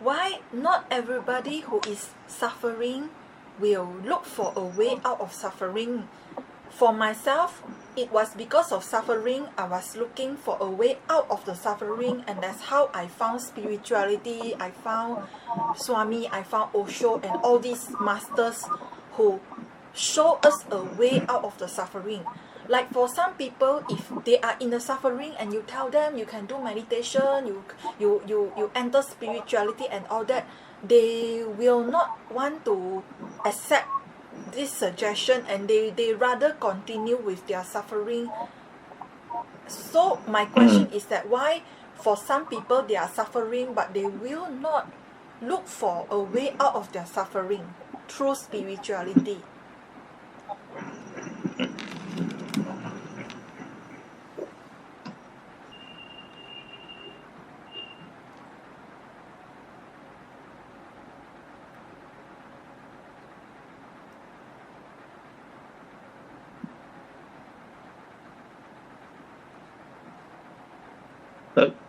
why not everybody who is suffering will look for a way out of suffering? For myself, it was because of suffering I was looking for a way out of the suffering, and that's how I found spirituality, I found Swami, I found Osho, and all these masters who show us a way out of the suffering. Like for some people, if they are in the suffering and you tell them you can do meditation, you enter spirituality and all that, they will not want to accept this suggestion, and they rather continue with their suffering. So my question is that why for some people they are suffering but they will not look for a way out of their suffering through spirituality?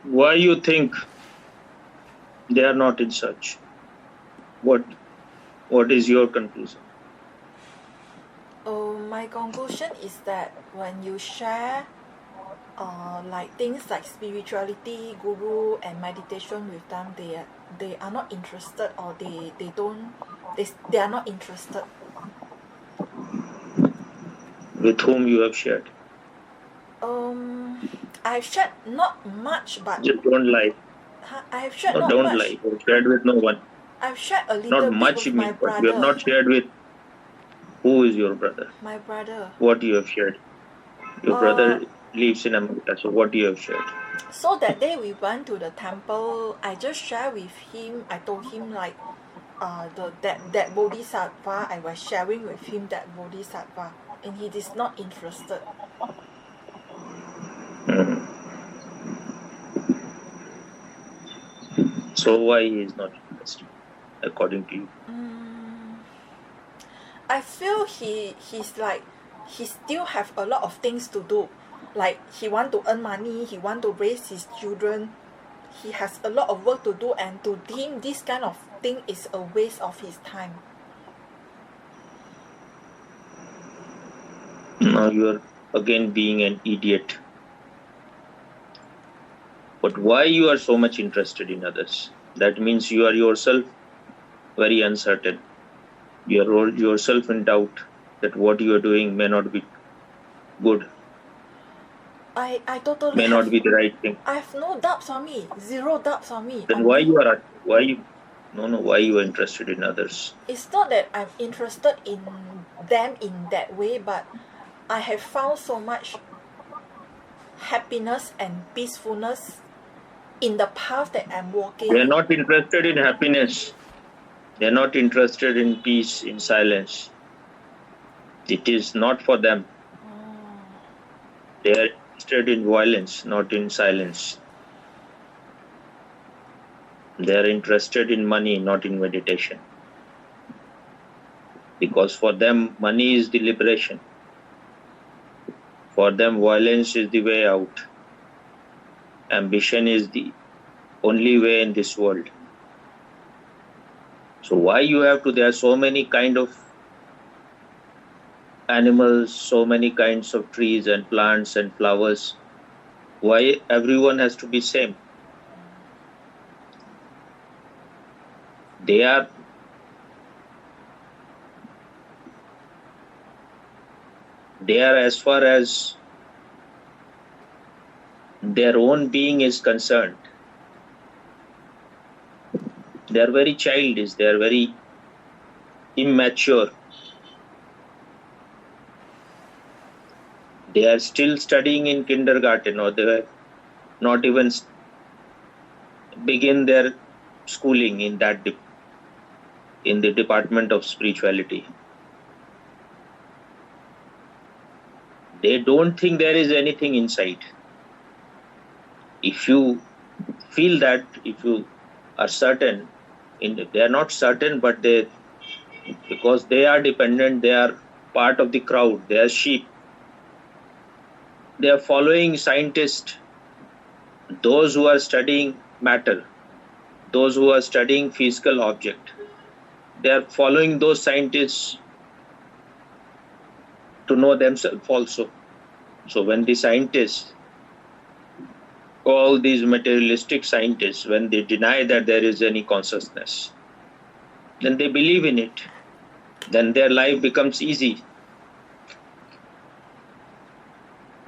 Why you think they are not in search? What is your conclusion? My conclusion is that when you share like things like spirituality, guru and meditation with them, they are not interested, or they are not interested. With whom you have shared? I've shared not much, but Just don't lie. I've shared No, not don't much. lie. You've shared with no one. I've shared a little Not bit much, with my brother. but you have not shared with. Who is your brother? My brother. What you have shared? Your brother lives in America, so what you have shared? So that day we went to the temple, I just shared with him. I told him like that bodhisattva, I was sharing with him that bodhisattva, and he is not interested. So why he is not interested, according to you? I feel he's like, he still have a lot of things to do. Like he want to earn money, he want to raise his children. He has a lot of work to do, and to him this kind of thing is a waste of his time. Now you are again being an idiot. But why you are so much interested in others? That means you are yourself very uncertain. You are yourself in doubt that what you are doing may not be good, I totally may not be the right thing. I have no doubts on me, zero doubts on me. Then why you are interested in others? It's not that I'm interested in them in that way, but I have found so much happiness and peacefulness in the path that I'm walking. They are not interested in happiness. They are not interested in peace, in silence. It is not for them. They are interested in violence, not in silence. They are interested in money, not in meditation. Because for them, money is the liberation. For them, violence is the way out. Ambition is the only way in this world. So why there are so many kind of animals, so many kinds of trees and plants and flowers. Why everyone has to be same? They are as far as their own being is concerned. They are very childish, they are very immature. They are still studying in kindergarten, or they have not even begin their schooling in the department of spirituality. They don't think there is anything inside. If you feel that, if you are certain, they are not certain, but because they are dependent, they are part of the crowd, they are sheep. They are following scientists, those who are studying matter. those who are studying physical object, they are following those scientists to know themselves also. So when the scientists, all these materialistic scientists, when they deny that there is any consciousness, then they believe in it. Then their life becomes easy.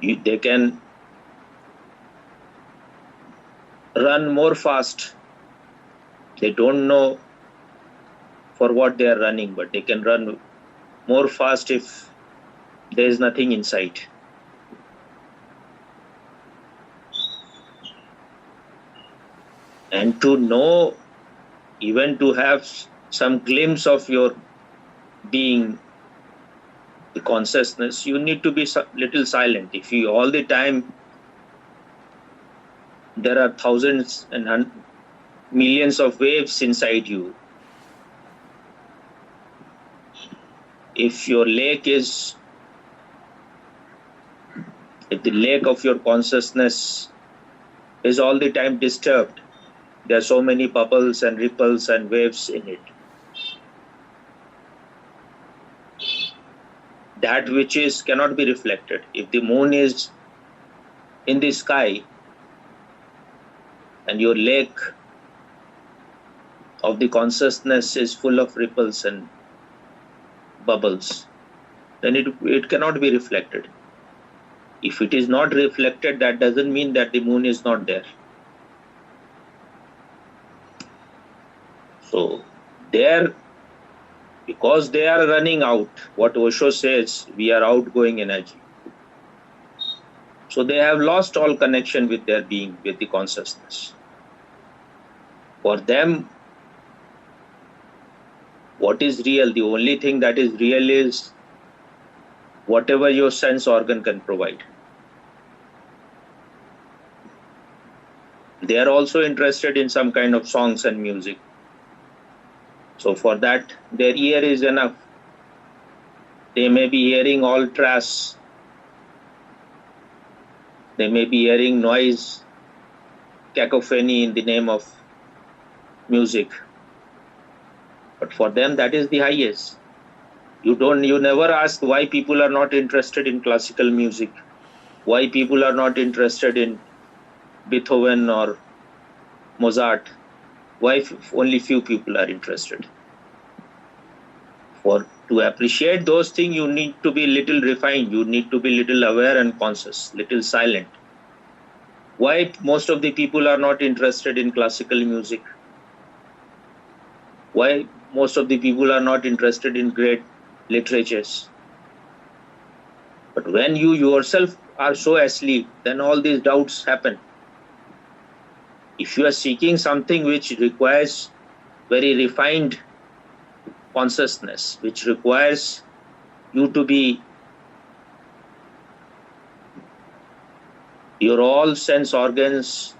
They can run more fast. They don't know for what they are running, but they can run more fast if there is nothing inside. And to know, even to have some glimpse of your being, the consciousness, you need to be little silent. If you all the time, there are thousands and millions of waves inside you. If your lake is, if the lake of your consciousness is all the time disturbed, there are so many bubbles and ripples and waves in it. That which is cannot be reflected. If the moon is in the sky and your lake of the consciousness is full of ripples and bubbles, then it cannot be reflected. If it is not reflected, that doesn't mean that the moon is not there. So there, because they are running out, what Osho says, we are outgoing energy. So they have lost all connection with their being, with the consciousness. For them, what is real? The only thing that is real is whatever your sense organ can provide. They are also interested in some kind of songs and music. So for that, their ear is enough. They may be hearing all trash. They may be hearing noise, cacophony in the name of music. But for them, that is the highest. You never ask why people are not interested in classical music, why people are not interested in Beethoven or Mozart, why only few people are interested. To appreciate those things, you need to be little refined, you need to be little aware and conscious, little silent. Why most of the people are not interested in classical music? Why most of the people are not interested in great literatures? But when you yourself are so asleep, then all these doubts happen. If you are seeking something which requires very refined consciousness, which requires you to be, your all sense organs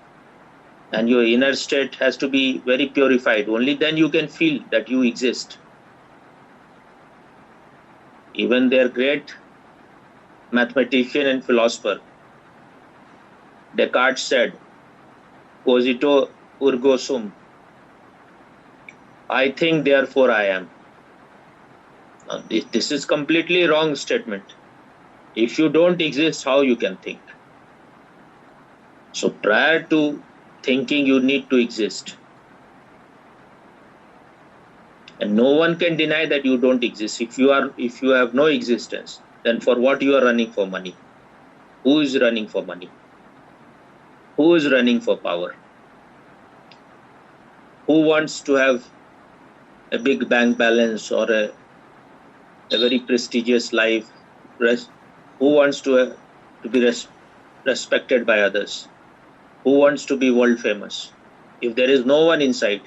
and your inner state has to be very purified. Only then you can feel that you exist. Even their great mathematician and philosopher, Descartes said, cogito ergo sum. I think, therefore I am. Now, this is completely wrong statement. If you don't exist, how you can think? So prior to thinking, you need to exist. And no one can deny that you don't exist. If you have no existence, then for what you are running for money? Who is running for money? Who is running for power? Who wants to have a big bank balance or a very prestigious life? Who wants to be respected by others? Who wants to be world famous? If there is no one inside,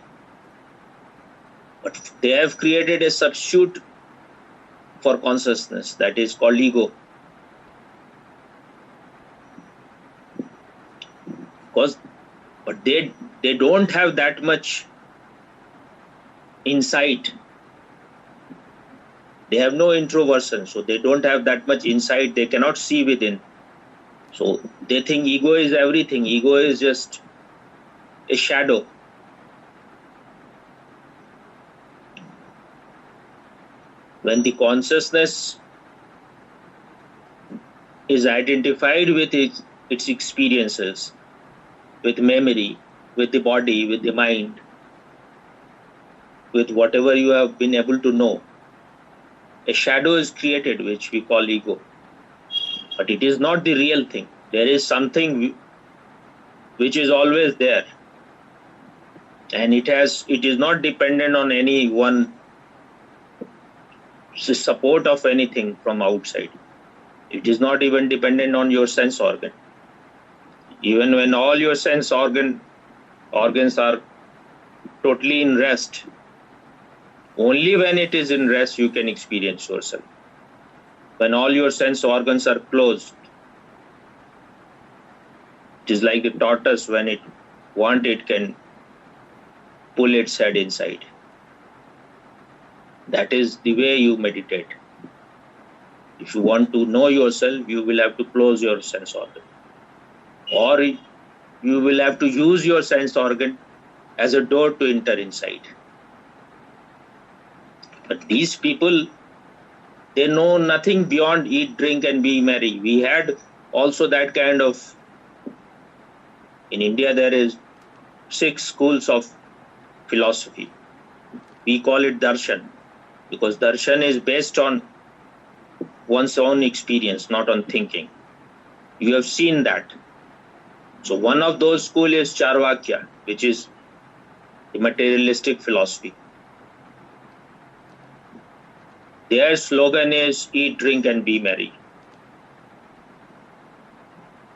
but they have created a substitute for consciousness that is called ego. But they don't have that much insight. They have no introversion, so they don't have that much insight. They cannot see within. So they think ego is everything. Ego is just a shadow. When the consciousness is identified with its experiences, with memory, with the body, with the mind, with whatever you have been able to know, a shadow is created which we call ego. But it is not the real thing. There is something which is always there, and it is not dependent on any one support of anything from outside. It is not even dependent on your sense organ. Even when all your sense organs are totally in rest, only when it is in rest you can experience yourself. When all your sense organs are closed, it is like the tortoise, when it wants, it can pull its head inside. That is the way you meditate. If you want to know yourself, you will have to close your sense organ, or you will have to use your sense organ as a door to enter inside. But these people, they know nothing beyond eat, drink, and be merry. We had also that kind of. In India, there is 6 schools of philosophy. We call it darshan, because darshan is based on one's own experience, not on thinking. You have seen that. So one of those schools is Charvakya, which is the materialistic philosophy. Their slogan is eat, drink, and be merry.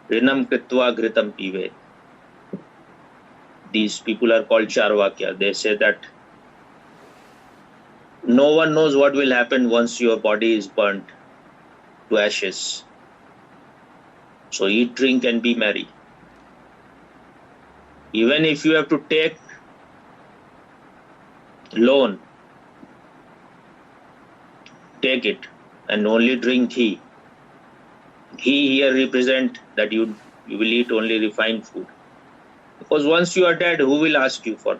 Rinam kritva ghritam pive. These people are called Charvakya. They say that no one knows what will happen once your body is burnt to ashes. So eat, drink, and be merry. Even if you have to take loan, take it, and only drink ghee. Ghee here represent that you will eat only refined food. Because once you are dead, who will ask you for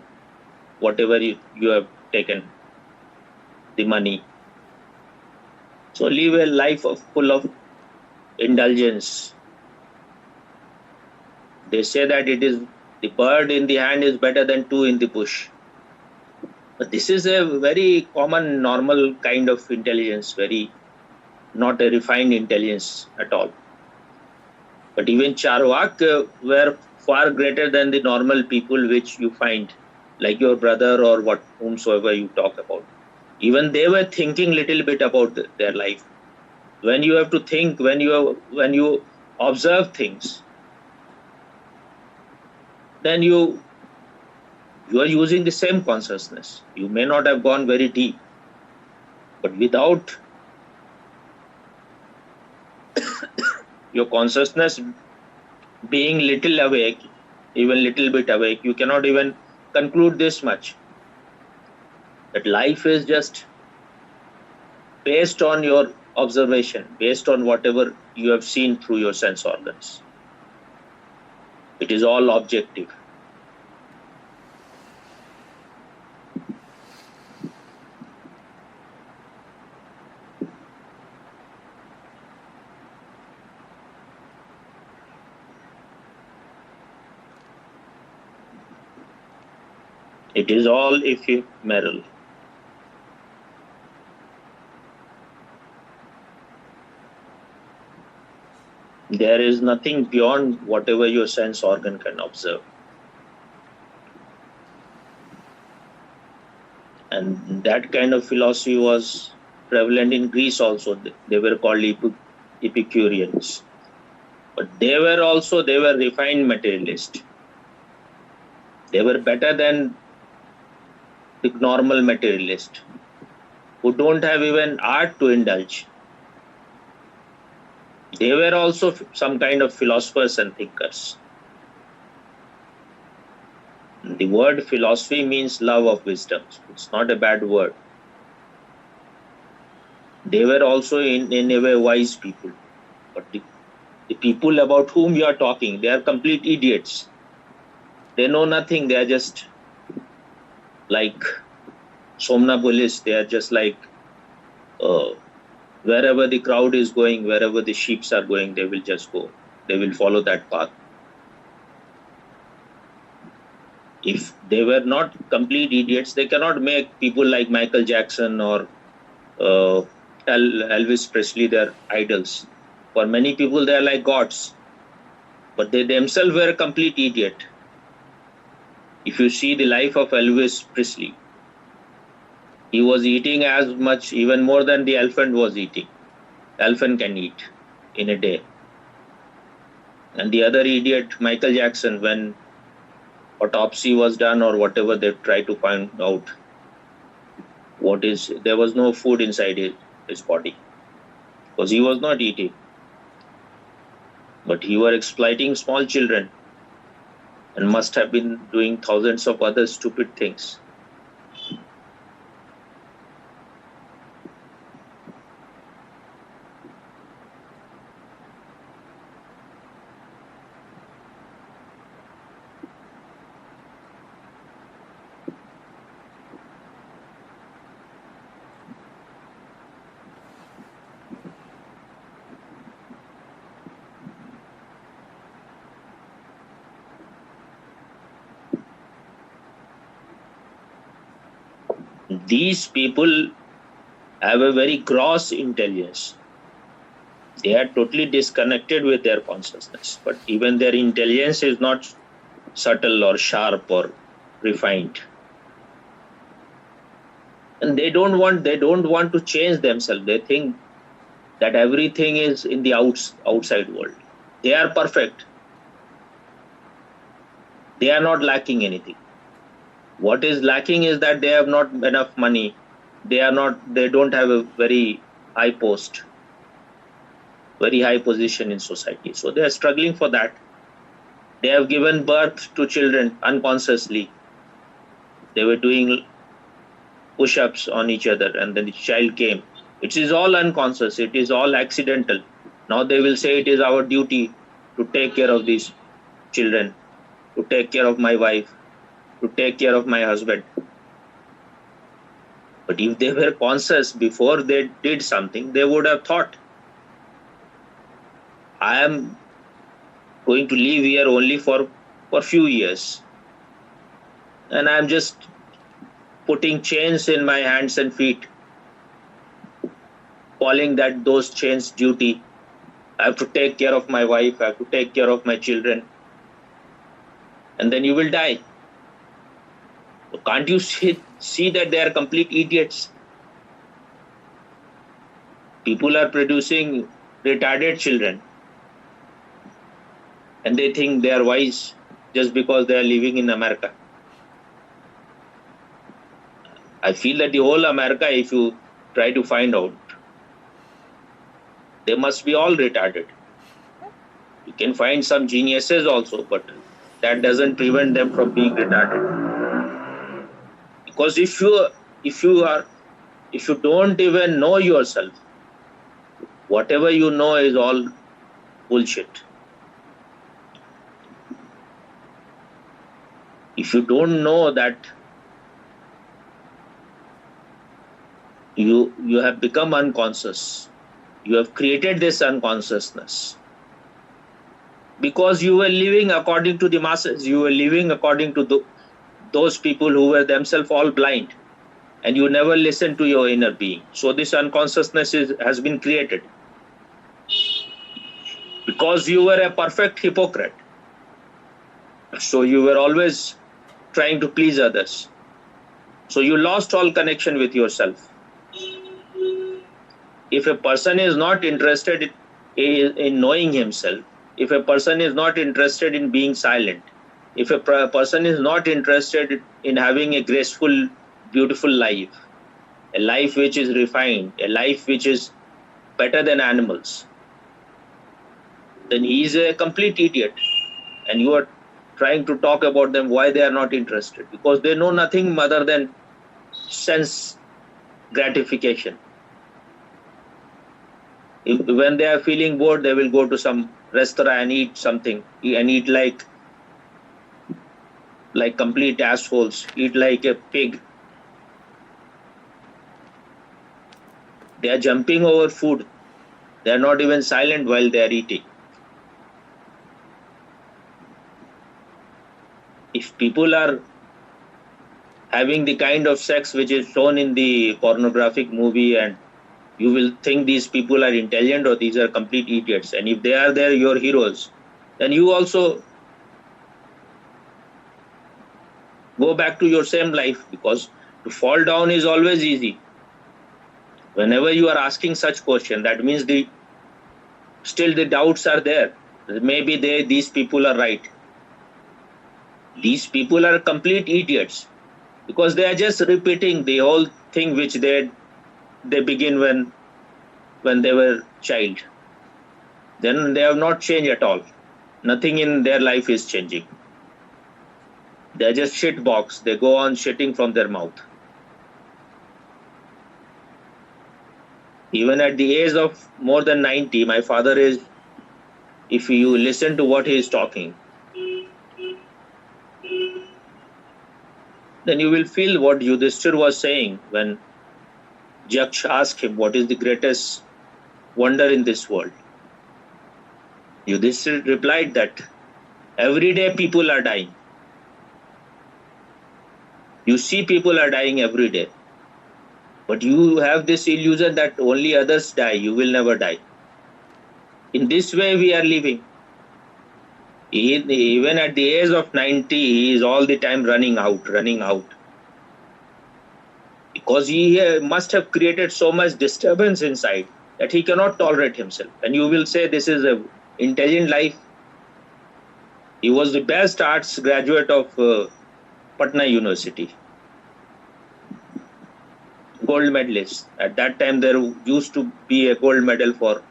whatever you have taken, the money? So live a life full of indulgence. They say that it is the bird in the hand is better than 2 in the bush. But this is a very common, normal kind of intelligence, not a refined intelligence at all. But even Charvak were far greater than the normal people which you find, like your brother or whomsoever you talk about. Even they were thinking little bit about their life. When you have to think, when you observe things, then you are using the same consciousness. You may not have gone very deep, but without your consciousness being little awake, even little bit awake, you cannot even conclude this much. That life is just based on your observation, based on whatever you have seen through your sense organs. It is all objective. It is all ephemeral. There is nothing beyond whatever your sense organ can observe. And that kind of philosophy was prevalent in Greece also. They were called Epicureans. But they were refined materialists. They were better than the normal materialist who don't have even art to indulge. They were also some kind of philosophers and thinkers. The word philosophy means love of wisdom. It's not a bad word. They were also in a way wise people. But the people about whom you are talking, they are complete idiots. They know nothing. They are just like somnambulists. They are just like wherever the crowd is going, wherever the sheep are going, they will just go. They will follow that path. If they were not complete idiots, they cannot make people like Michael Jackson or Elvis Presley their idols. For many people, they are like gods, but they themselves were a complete idiot. If you see the life of Elvis Presley, he was eating as much, even more than the elephant was eating. Elephant can eat in a day. And the other idiot, Michael Jackson, when autopsy was done or whatever, they tried to find out there was no food inside his body because he was not eating. But he was exploiting small children and must have been doing thousands of other stupid things. These people have a very gross intelligence. They are totally disconnected with their consciousness, but even their intelligence is not subtle or sharp or refined. And they don't want to change themselves. They think that everything is in the outside world. They are perfect. They are not lacking anything. What is lacking is that they have not enough money. They don't have a very high post, very high position in society. So they are struggling for that. They have given birth to children unconsciously. They were doing push-ups on each other and then the child came. It is all unconscious. It is all accidental. Now they will say it is our duty to take care of these children, to take care of my wife, to take care of my husband. But if they were conscious before they did something, they would have thought, I am going to live here only for a few years. And I am just putting chains in my hands and feet, calling that those chains duty. I have to take care of my wife, I have to take care of my children. And then you will die. Can't you see that they are complete idiots? People are producing retarded children and they think they are wise just because they are living in America. I feel that the whole America, if you try to find out, they must be all retarded. You can find some geniuses also, but that doesn't prevent them from being retarded. Because if you don't even know yourself, whatever you know is all bullshit. If you don't know that you have become unconscious, you have created this unconsciousness because you were living according to the masses, you were living according to those people who were themselves all blind, and you never listened to your inner being. So this unconsciousness has been created because you were a perfect hypocrite. So you were always trying to please others. So you lost all connection with yourself. If a person is not interested in knowing himself, if a person is not interested in being silent, if a person is not interested in having a graceful, beautiful life, a life which is refined, a life which is better than animals, then he is a complete idiot. And you are trying to talk about them why they are not interested, because they know nothing other than sense gratification. When they are feeling bored, they will go to some restaurant and eat something, and eat like complete assholes, eat like a pig. They are jumping over food. They are not even silent while they are eating. If people are having the kind of sex which is shown in the pornographic movie, and you will think these people are intelligent or these are complete idiots. And if they are there, your heroes, then you also go back to your same life, because to fall down is always easy. Whenever you are asking such question, that means still the doubts are there. Maybe these people are right. These people are complete idiots, because they are just repeating the whole thing which they begin when they were child. Then they have not changed at all. Nothing in their life is changing. They are just shit box. They go on shitting from their mouth. Even at the age of more than 90, my father is, if you listen to what he is talking, then you will feel what Yudhishthir was saying when Yaksh asked him, what is the greatest wonder in this world? Yudhishthir replied that every day people are dying. You see people are dying every day. But you have this illusion that only others die, you will never die. In this way we are living. Even at the age of 90, he is all the time running out. Because he must have created so much disturbance inside that he cannot tolerate himself. And you will say this is an intelligent life. He was the best arts graduate of Patna University. Gold medalist. At that time there used to be a gold medal for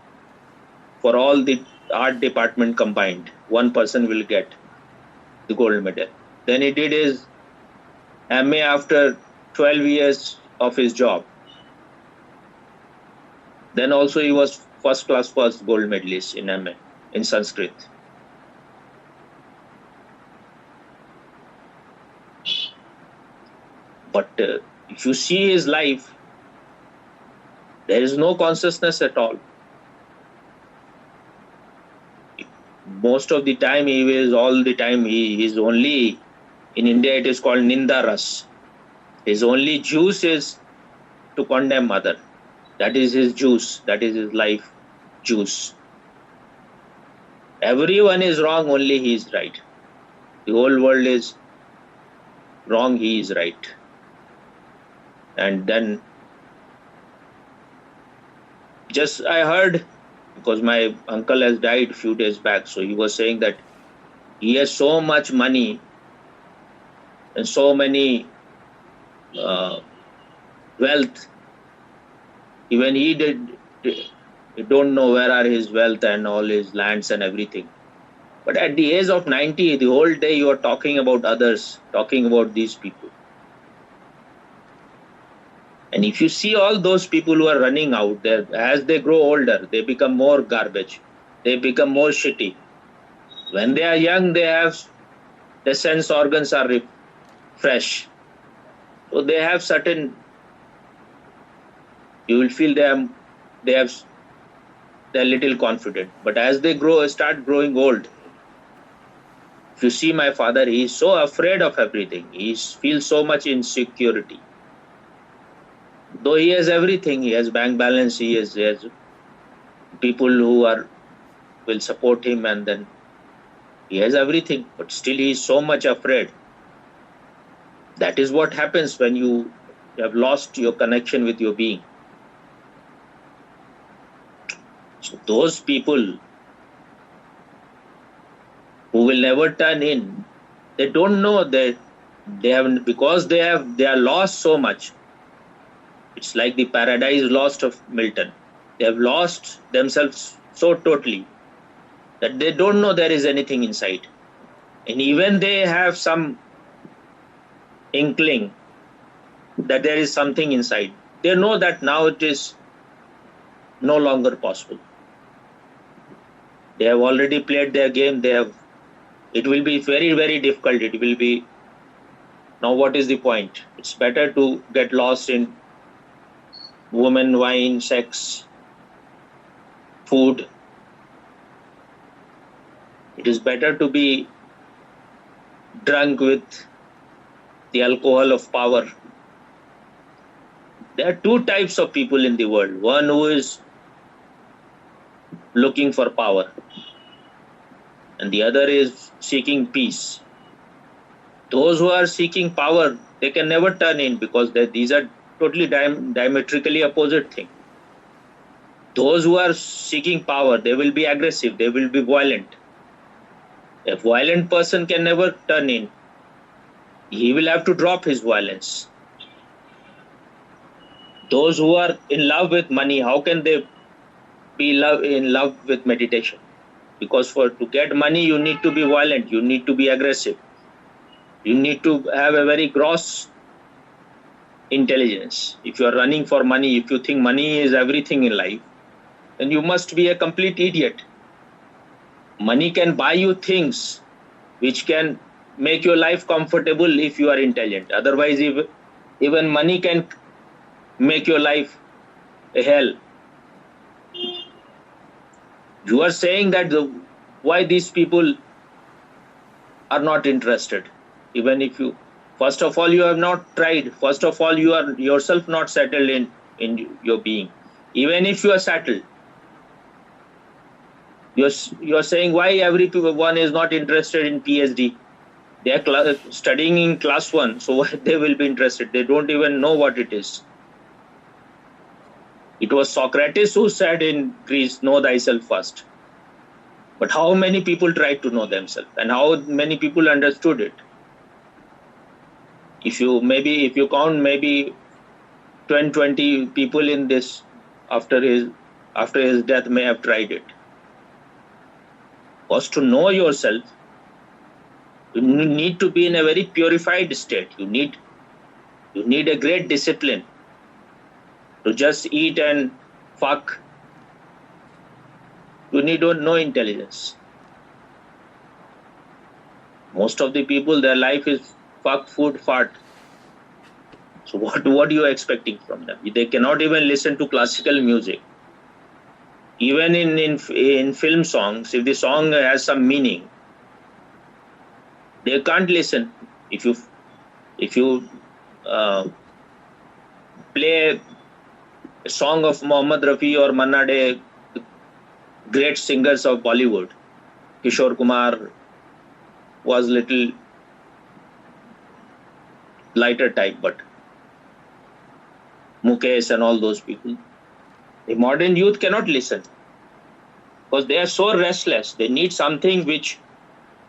all the art department combined. One person will get the gold medal. Then he did his MA after 12 years of his job. Then also he was first gold medalist in MA in Sanskrit. But if you see his life, there is no consciousness at all. Most of the time he is only, in India it is called Nindaras. His only juice is to condemn other. That is his juice, that is his life juice. Everyone is wrong, only he is right. The whole world is wrong, he is right. And then just I heard, because my uncle has died a few days back, so he was saying that he has so much money and so many wealth. Even he don't know where are his wealth and all his lands and everything. But at the age of 90, the whole day you are talking about others, talking about these people. And if you see all those people who are running out there, as they grow older, they become more garbage. They become more shitty. When they are young, their sense organs are fresh. So they have certain, you will feel they're little confident. But as they start growing old, if you see my father, he is so afraid of everything. He feels so much insecurity. Though he has everything, he has bank balance, he has people who will support him, and then he has everything, but still he is so much afraid. That is what happens when you have lost your connection with your being. So those people who will never turn in, they don't know that they have, because they are lost so much. It's like the paradise lost of Milton. They have lost themselves so totally that they don't know there is anything inside. And even they have some inkling that there is something inside. They know that now it is no longer possible. They have already played their game. It will be very, very difficult. It will be, now what is the point? It's better to get lost in women, wine, sex, food. It is better to be drunk with the alcohol of power. There are two types of people in the world. One who is looking for power, and the other is seeking peace. Those who are seeking power, they can never turn in, because these are totally diametrically opposite things. Those who are seeking power, they will be aggressive, they will be violent. A violent person can never turn in. He will have to drop his violence. Those who are in love with money, how can they be in love with meditation? Because to get money, you need to be violent, you need to be aggressive. You need to have a very gross intelligence. If you are running for money, if you think money is everything in life, then you must be a complete idiot. Money can buy you things which can make your life comfortable if you are intelligent. Otherwise, even money can make your life a hell. You are saying that why these people are not interested. Even if you, first of all, you have not tried. First of all, you are yourself not settled in your being. Even if you are settled, you're saying why everyone is not interested in PhD. They are studying in class 1, so why they will be interested? They don't even know what it is. It was Socrates who said in Greece, know thyself first. But how many people tried to know themselves, and how many people understood it? If you count maybe 20 people in this after his death may have tried it. Because to know yourself, you need to be in a very purified state. You need a great discipline. To just eat and fuck, you need no intelligence. Most of the people, their life is fuck, food, fart. So what are you expecting from them? They cannot even listen to classical music. Even in film songs, if the song has some meaning, they can't listen. If you play a song of Mohammad Rafi or Manna Dey, great singers of Bollywood, Kishore Kumar was little lighter type, but Mukesh and all those people, the modern youth cannot listen because they are so restless. They need something which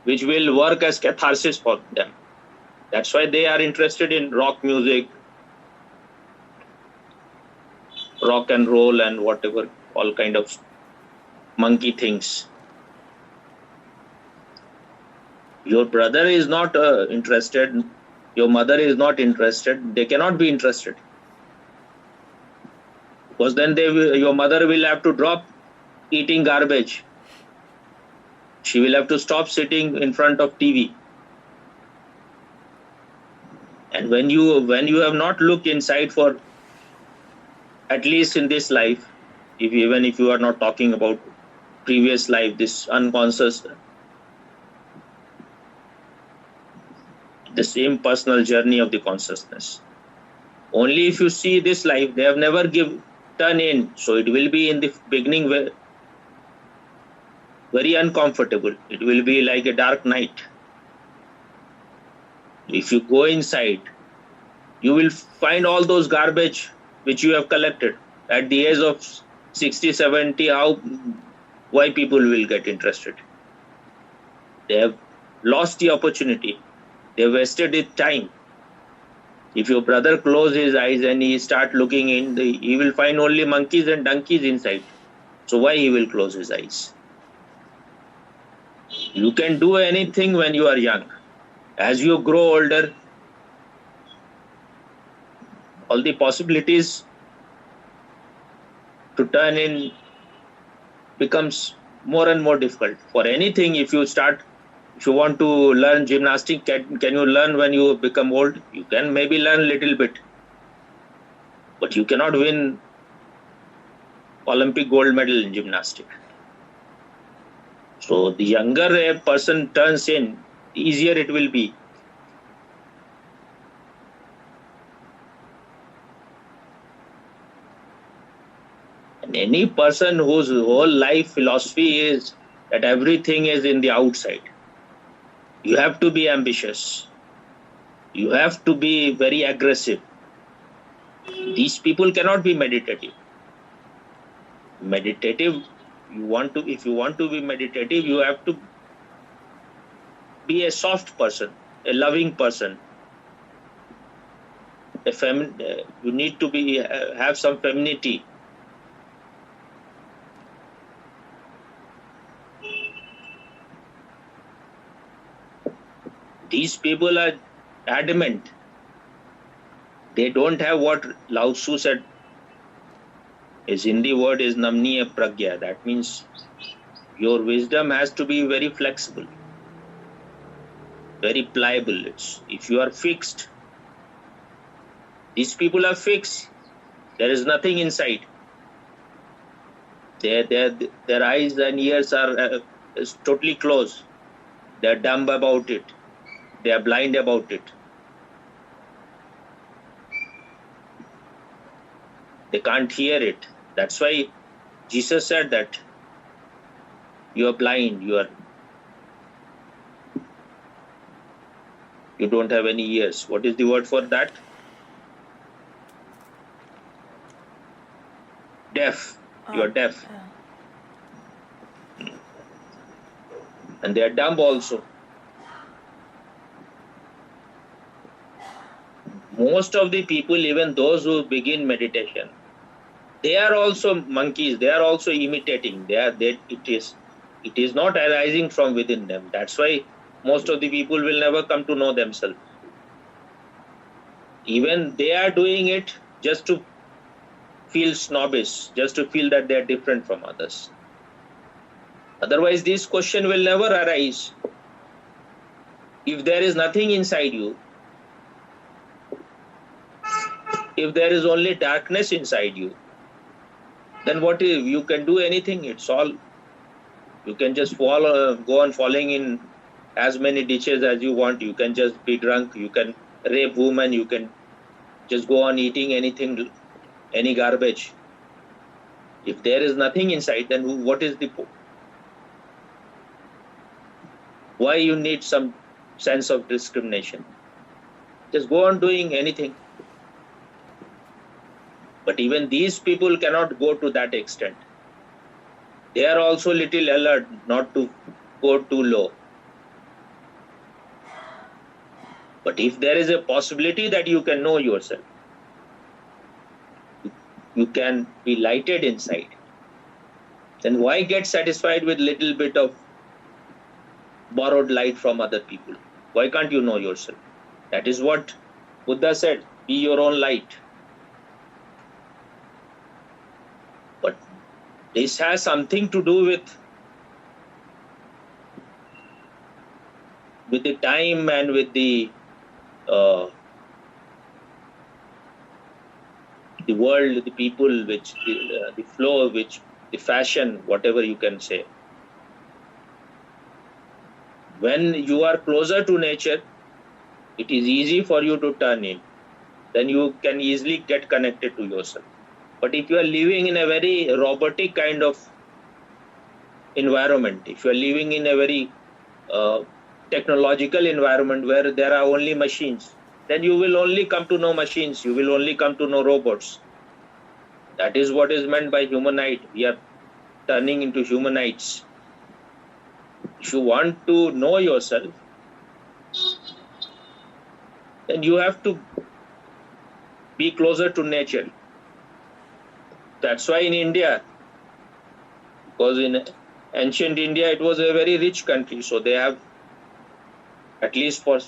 will work as catharsis for them. That's why they are interested in rock music, rock and roll, and whatever, all kind of monkey things. Your brother is not interested. Your mother is not interested. They cannot be interested. Because then your mother will have to drop eating garbage. She will have to stop sitting in front of TV. And when you have not looked inside for, at least in this life, even if you are not talking about previous life, this unconscious, the same personal journey of the consciousness. Only if you see this life, they have never turn in, so it will be in the beginning very uncomfortable. It will be like a dark night. If you go inside, you will find all those garbage which you have collected. At the age of 60, 70, why people will get interested? They have lost the opportunity. They wasted his time. If your brother close his eyes and he start looking in, he will find only monkeys and donkeys inside. So why he will close his eyes? You can do anything when you are young. As you grow older, all the possibilities to turn in becomes more and more difficult. For anything, if you want to learn gymnastics, can you learn when you become old? You can maybe learn a little bit, but you cannot win Olympic gold medal in gymnastics. So the younger a person turns in, the easier it will be. And any person whose whole life philosophy is that everything is in the outside, you have to be ambitious. You have to be very aggressive. These people cannot be meditative. Meditative, if you want to be meditative, you have to be a soft person, a loving person. You need to have some femininity. These people are adamant. They don't have what Lao Tzu said. His Hindi word is namniya pragya. That means your wisdom has to be very flexible, very pliable. If you are fixed, these people are fixed. There is nothing inside. Their eyes and ears are totally closed. They are dumb about it. They are blind about it. They can't hear it. That's why Jesus said that you are blind, you don't have any ears. What is the word for that? Deaf. You are deaf. And they are dumb also. Most of the people, even those who begin meditation, they are also monkeys. They are also imitating. It is not arising from within them. That's why most of the people will never come to know themselves. Even they are doing it just to feel snobbish, just to feel that they are different from others. Otherwise, this question will never arise. If there is nothing inside you, if there is only darkness inside you, then you can do anything. It's all, you can just go on falling in as many ditches as you want. You can just be drunk, you can rape women, you can just go on eating anything, any garbage. If there is nothing inside, then what is the point? Why you need some sense of discrimination? Just go on doing anything. But even these people cannot go to that extent. They are also little alert not to go too low. But if there is a possibility that you can know yourself, you can be lighted inside, then why get satisfied with little bit of borrowed light from other people? Why can't you know yourself? That is what Buddha said, be your own light. But this has something to do with the time and with the world, the people, the flow, the fashion, whatever you can say. When you are closer to nature, it is easy for you to turn in. Then you can easily get connected to yourself. But if you are living in a very robotic kind of environment, if you are living in a very technological environment where there are only machines, then you will only come to know machines, you will only come to know robots. That is what is meant by humanite. We are turning into humanites. If you want to know yourself, then you have to be closer to nature. That's why in India, because in ancient India it was a very rich country, so they have, at least for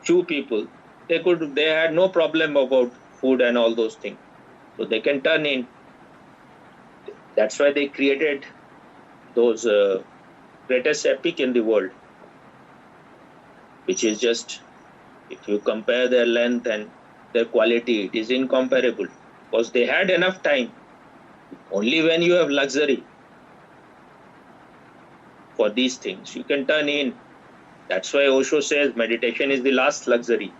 few people, they had no problem about food and all those things. So they can turn in. That's why they created those greatest epic in the world, which is just, if you compare their length and their quality, it is incomparable, because they had enough time. Only when you have luxury for these things, you can turn in. That's why Osho says meditation is the last luxury.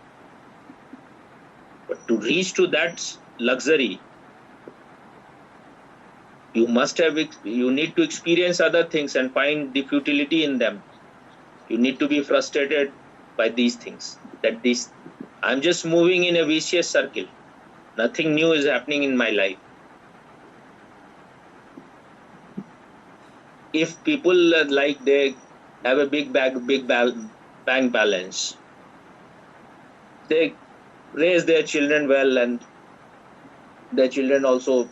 But to reach to that luxury, you need to experience other things and find the futility in them. You need to be frustrated by these things. I'm just moving in a vicious circle. Nothing new is happening in my life. If people like they have a big bank balance, they raise their children well, and their children also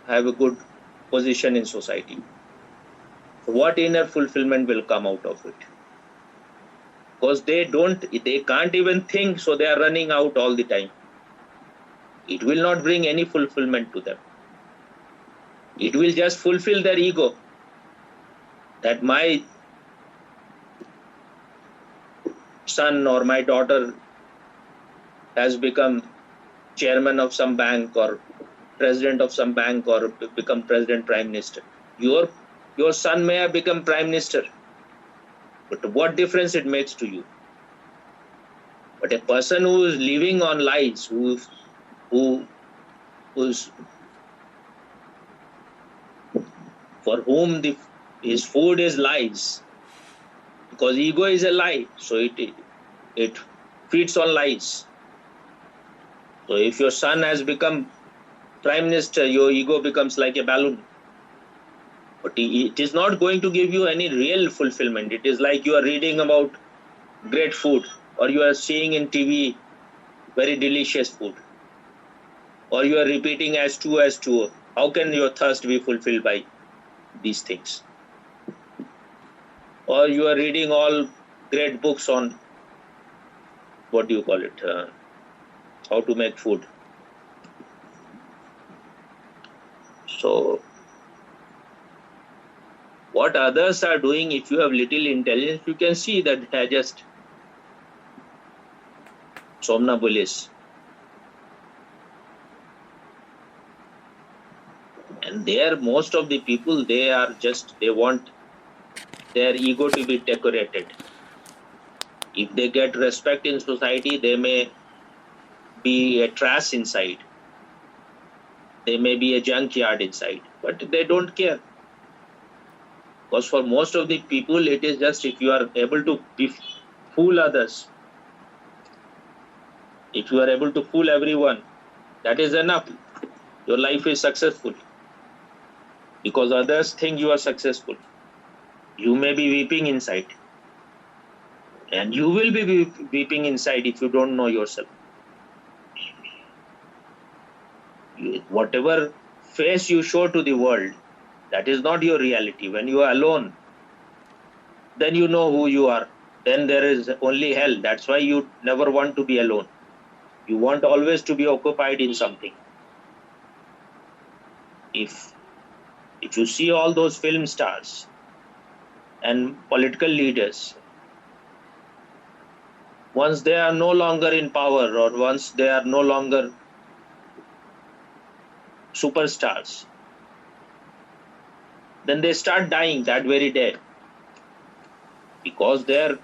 have a good position in society. So what inner fulfillment will come out of it? Because they can't even think, so they are running out all the time. It will not bring any fulfillment to them. It will just fulfill their ego, that my son or my daughter has become chairman of some bank or president of some bank or become president, prime minister. Your son may have become prime minister, but what difference it makes to you? But a person who is living on lies, who's for whom his food is lies, because ego is a lie, so it feeds on lies. So if your son has become prime minister, your ego becomes like a balloon. But it is not going to give you any real fulfillment. It is like you are reading about great food, or you are seeing in TV very delicious food, or you are repeating as two. How can your thirst be fulfilled by these things? Or you are reading all great books on, what do you call it, how to make food. So what others are doing, if you have little intelligence, you can see that they are just somnambulists. And there, most of the people, they want their ego to be decorated. If they get respect in society, they may be a trash inside. They may be a junkyard inside, but they don't care. Because for most of the people, it is just if you are able to fool others, if you are able to fool everyone, that is enough. Your life is successful. Because others think you are successful. You may be weeping inside. And you will be weeping inside if you don't know yourself. Whatever face you show to the world, that is not your reality. When you are alone, then you know who you are. Then there is only hell. That's why you never want to be alone. You want always to be occupied in something. If you see all those film stars and political leaders, once they are no longer in power, or once they are no longer superstars, then they start dying that very day, because they are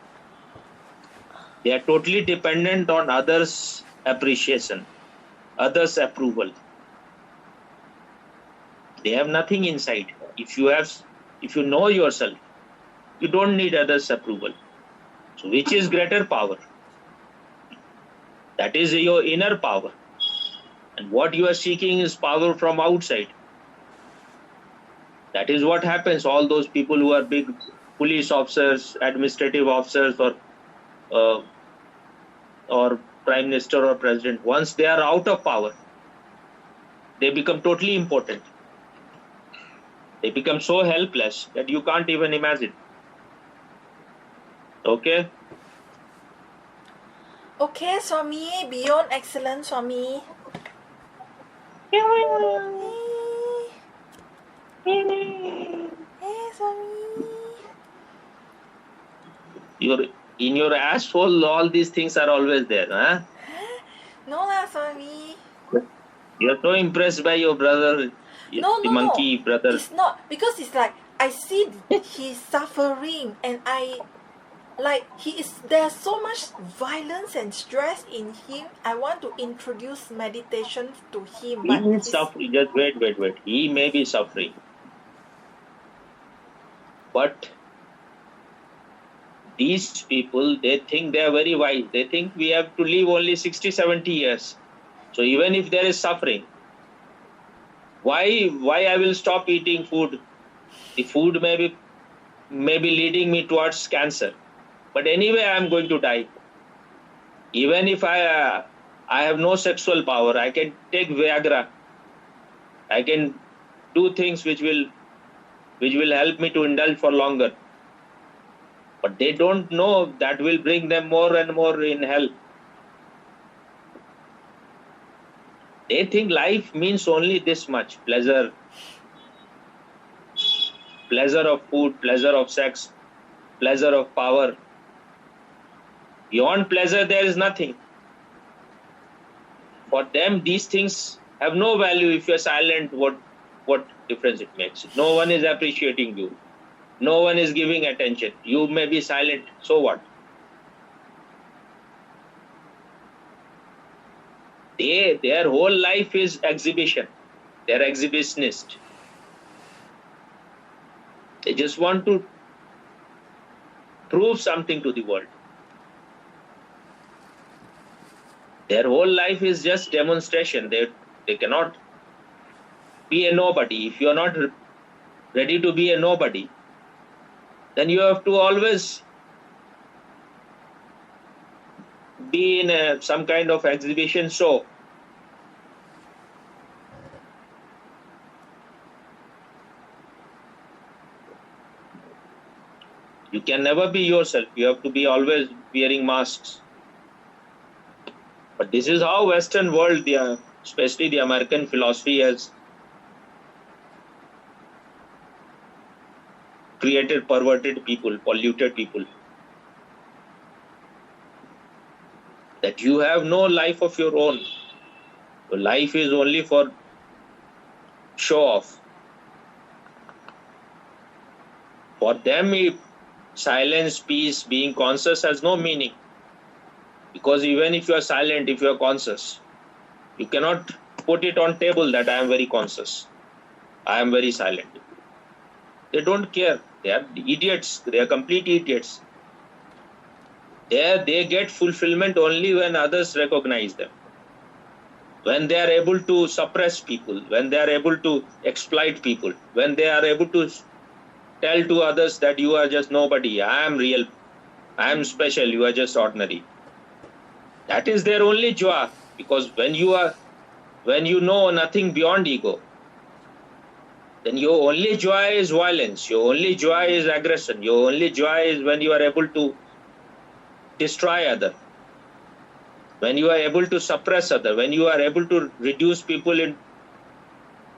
totally dependent on others' appreciation, others' approval. They have nothing inside. If you know yourself, you don't need others' approval. So which is greater power? That is your inner power. And what you are seeking is power from outside. That is what happens. All those people who are big police officers, administrative officers, or prime minister or president, once they are out of power, they become totally impotent. They become so helpless that you can't even imagine. Okay? Okay, Swami, beyond excellent, Swami. Hey, Swami. In your asshole, all these things are always there, huh? No lah, Swami. You're so impressed by your brother. No, the no, no. monkey brother. It's not, because it's like I see he's suffering, and there's so much violence and stress in him. I want to introduce meditation to him, He but is suffering. Just wait. He may be suffering, but these people, they think they are very wise. They think we have to live only 60, 70 years. So even if there is suffering, why I will stop eating food? The food may be leading me towards cancer, but anyway I am going to die. Even if I have no sexual power, I can take Viagra. I can do things which will help me to indulge for longer. But they don't know that will bring them more and more in hell. They think life means only this much: pleasure of food, pleasure of sex, pleasure of power. Beyond pleasure, there is nothing. For them, these things have no value. If you're silent, what difference it makes? No one is appreciating you. No one is giving attention. You may be silent, so what? Their whole life is exhibition. They're exhibitionist. They just want to prove something to the world. Their whole life is just demonstration. They cannot be a nobody. If you are not ready to be a nobody, then you have to always be in some kind of exhibition show. You can never be yourself. You have to be always wearing masks. But this is how Western world, especially the American philosophy, has created perverted people, polluted people. That you have no life of your own. Your life is only for show off. For them, silence, peace, being conscious has no meaning. Because even if you are silent, if you are conscious, you cannot put it on table that I am very conscious. I am very silent. They don't care. They are idiots. They are complete idiots. They get fulfillment only when others recognize them. When they are able to suppress people, when they are able to exploit people, when they are able to tell to others that you are just nobody, I am real, I am special, you are just ordinary. That is their only joy. Because when you know nothing beyond ego, then your only joy is violence, your only joy is aggression, your only joy is when you are able to destroy other, when you are able to suppress other, when you are able to reduce people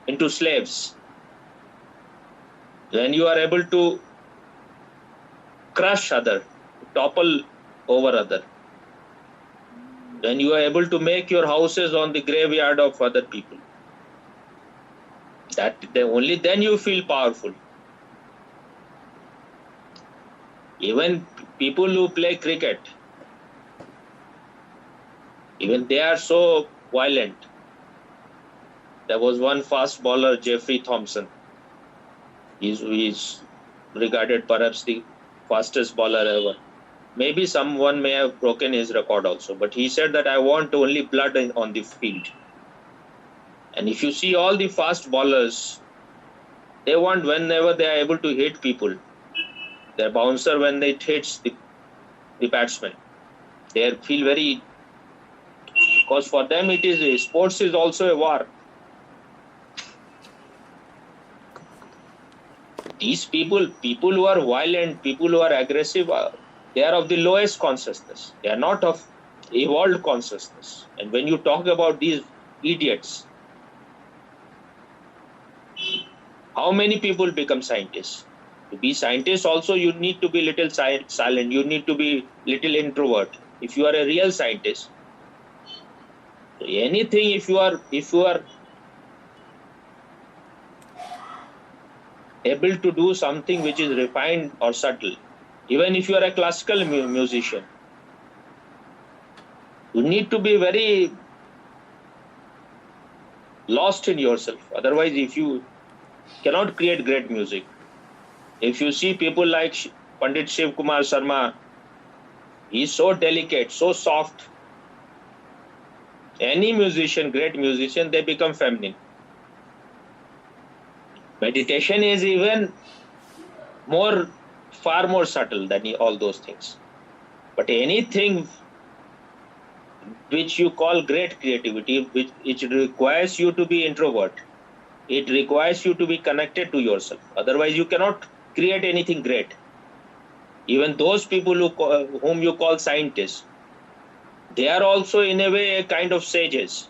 into slaves, when you are able to crush other, topple over other, when you are able to make your houses on the graveyard of other people. Only then you feel powerful. Even people who play cricket, even they are so violent. There was one fast bowler, Jeffrey Thompson. He's regarded perhaps the fastest bowler ever. Maybe someone may have broken his record also, but he said that I want only blood on the field. And if you see all the fast bowlers, they want, whenever they are able to hit people, their bouncer, when it hits the batsman, they feel very, because for them sports is also a war. These people who are violent, people who are aggressive, they are of the lowest consciousness. They are not of evolved consciousness. And when you talk about these idiots, how many people become scientists? To be scientists also, you need to be little silent. You need to be little introvert. If you are a real scientist, anything, if you are able to do something which is refined or subtle. Even if you are a classical musician, you need to be very lost in yourself. Otherwise, if you cannot create great music. If you see people like Pandit Shiv Kumar Sharma, he is so delicate, so soft. Any musician, great musician, they become feminine. Meditation is even far more subtle than all those things. But anything which you call great creativity, which requires you to be introvert, it requires you to be connected to yourself. Otherwise, you cannot create anything great. Even those people whom you call scientists, they are also in a way a kind of sages,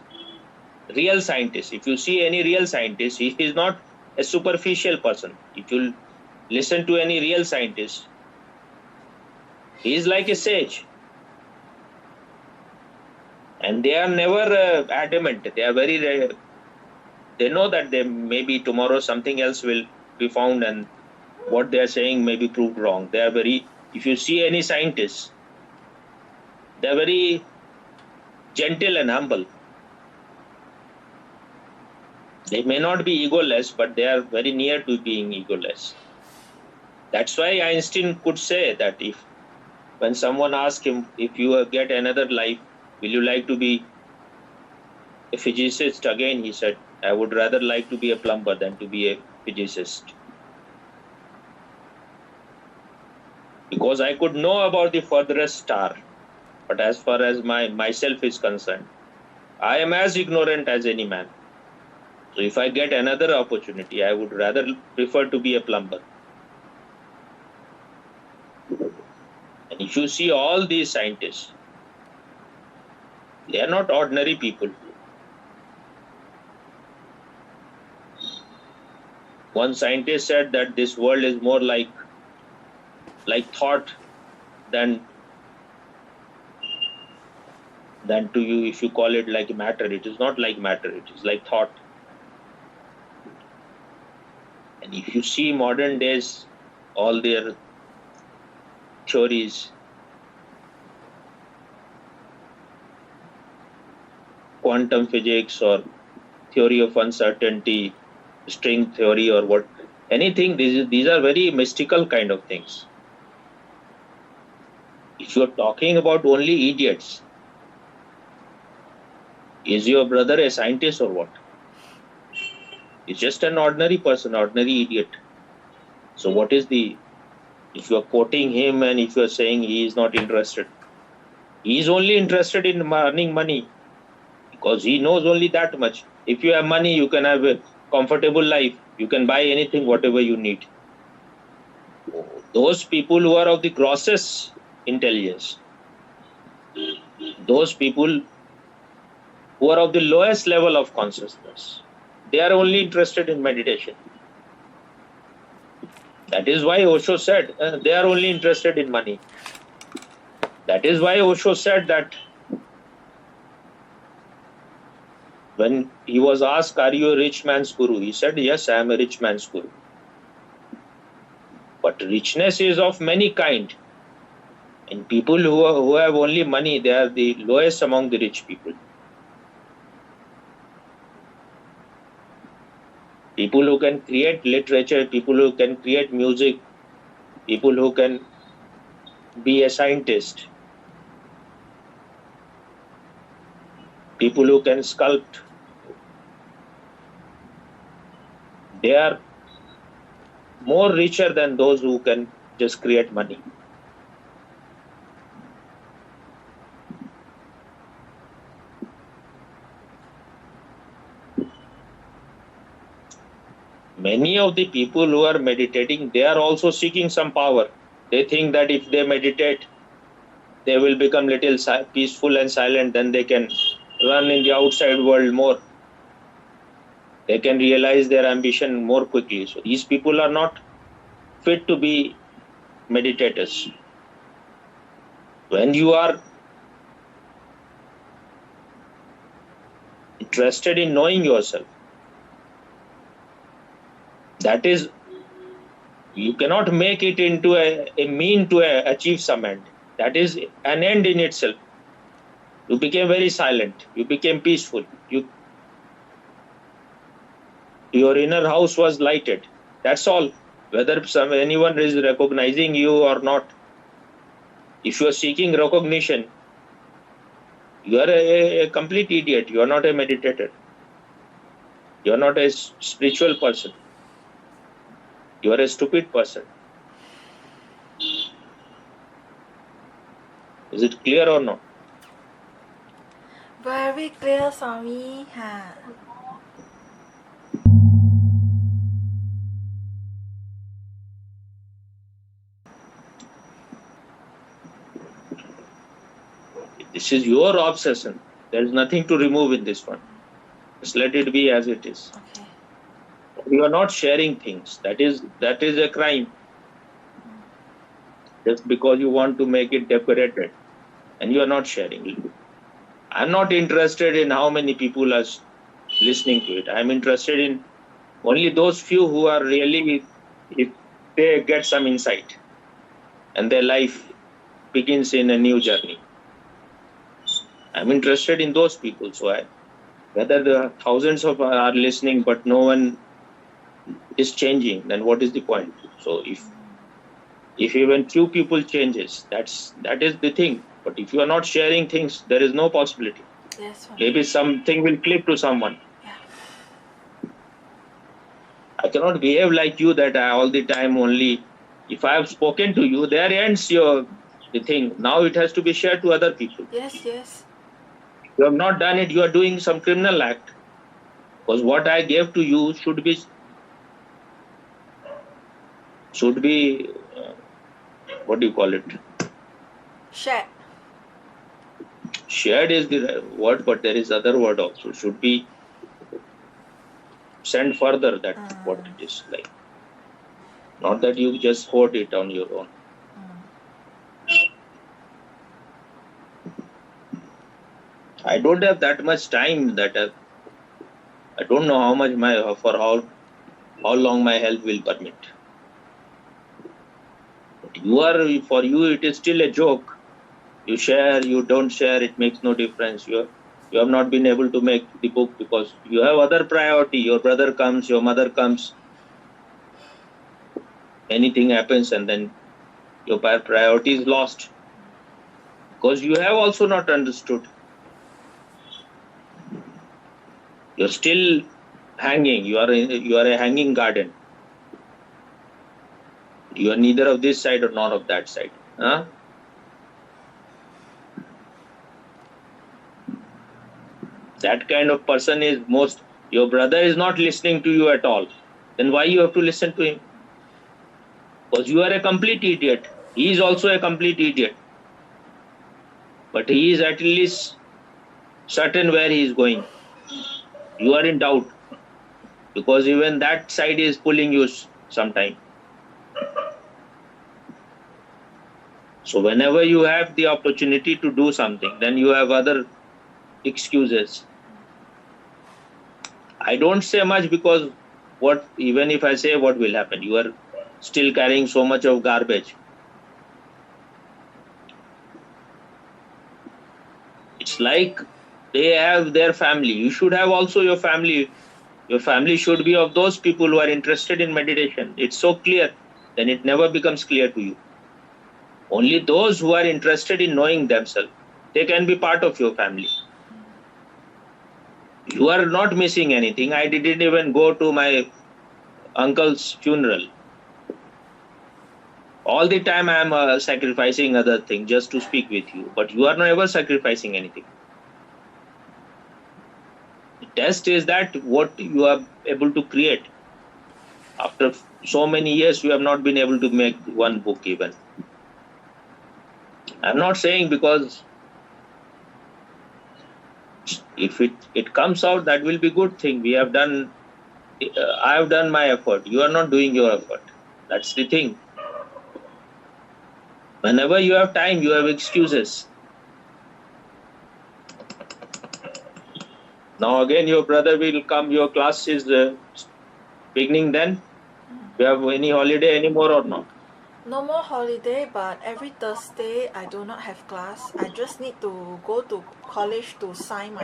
real scientists. If you see any real scientist, he is not a superficial person. If you listen to any real scientist, he is like a sage. And they are never adamant. They are very, they know that maybe tomorrow something else will be found and what they are saying may be proved wrong. They are if you see any scientists, they are very gentle and humble. They may not be egoless, but they are very near to being egoless. That's why Einstein could say that when someone asked him, if you get another life, will you like to be a physicist again? He said, I would rather like to be a plumber than to be a physicist. Because I could know about the furthest star, but as far as myself is concerned, I am as ignorant as any man. So if I get another opportunity, I would rather prefer to be a plumber. And if you see all these scientists, they are not ordinary people. One scientist said that this world is more like thought than to you. If you call it like matter, it is not like matter, it is like thought. And if you see modern days, all their theories, quantum physics or theory of uncertainty, string theory or what, anything, these are very mystical kind of things. If you are talking about only idiots, is your brother a scientist or what? He's just an ordinary person, ordinary idiot. So what is if you are quoting him and if you are saying he is not interested, he is only interested in earning money because he knows only that much. If you have money, you can have a comfortable life. You can buy anything, whatever you need. Those people who are of the grossest intelligence, those people who are of the lowest level of consciousness, they are only interested in meditation. That is why Osho said they are only interested in money. That is why Osho said that when he was asked, are you a rich man's guru? He said, yes, I am a rich man's guru. But richness is of many kind. And people who have only money, they are the lowest among the rich people. People who can create literature, people who can create music, people who can be a scientist, people who can sculpt, they are more richer than those who can just create money. Many of the people who are meditating, they are also seeking some power. They think that if they meditate, they will become little peaceful and silent, then they can run in the outside world more. They can realize their ambition more quickly. So these people are not fit to be meditators. When you are interested in knowing yourself, that is You cannot make it into a mean to achieve some end. That is an end in itself. You became very silent. You became peaceful. Your inner house was lighted. That's all. Whether anyone is recognizing you or not, if you are seeking recognition, you are a complete idiot. You are not a meditator. You are not a spiritual person. You are a stupid person. Is it clear or not? very clear สามีค่ะ This is your obsession. There is nothing to remove in this one. Just let it be as it is. okay You are not sharing things. That is a crime. Just because you want to make it decorated and you are not sharing it. I'm not interested in how many people are listening to it. I'm interested in only those few who are really, if they get some insight and their life begins in a new journey. I'm interested in those people. So whether the thousands of are listening but no one is changing, then what is the point? So if even few people changes, that is the thing. But if you are not sharing things, there is no possibility. yes สามี Maybe something will click to someone. yeah I cannot behave like you that I all the time only. If I have spoken to you, there ends the thing. Now it has to be shared to other people. yes yes You have not done it. You are doing some criminal act. Because what I gave to you should be what do you call it? share Shared is the word, but there is other word also. Should be sent further. That what it is like. Not that you just hoard it on your own. I don't have that much time that I don't know how much how long my health will permit. But for you it is still a joke. You share, you don't share, it makes no difference. You have not been able to make the book because you have other priority. Your brother comes, your mother comes. Anything happens and then your priority is lost. Because you have also not understood. You're still hanging. You are a hanging garden. You are neither of this side or nor of that side. Huh? That kind of person is your brother is not listening to you at all. Then why you have to listen to him? Because you are a complete idiot. He is also a complete idiot. But he is at least certain where he is going. You are in doubt. Because even that side is pulling you sometime. So whenever you have the opportunity to do something, then you have other excuses. I don't say much because even if I say, what will happen? You are still carrying so much of garbage. It's like they have their family. You should have also your family. Your family should be of those people who are interested in meditation. It's so clear. Then it never becomes clear to you. Only those who are interested in knowing themselves, they can be part of your family. You are not missing anything. I didn't even go to my uncle's funeral. All the time I am sacrificing other things just to speak with you. But you are never sacrificing anything. The test is that what you are able to create. After so many years, you have not been able to make one book even. I'm not saying because if it comes out, that will be good thing. I have done my effort. You are not doing your effort. That's the thing. Whenever you have time, you have excuses. Now again, your brother will come. Your class is beginning then. You have any holiday anymore or not? No more holiday, but every Thursday I do not have class. I just need to go to college to sign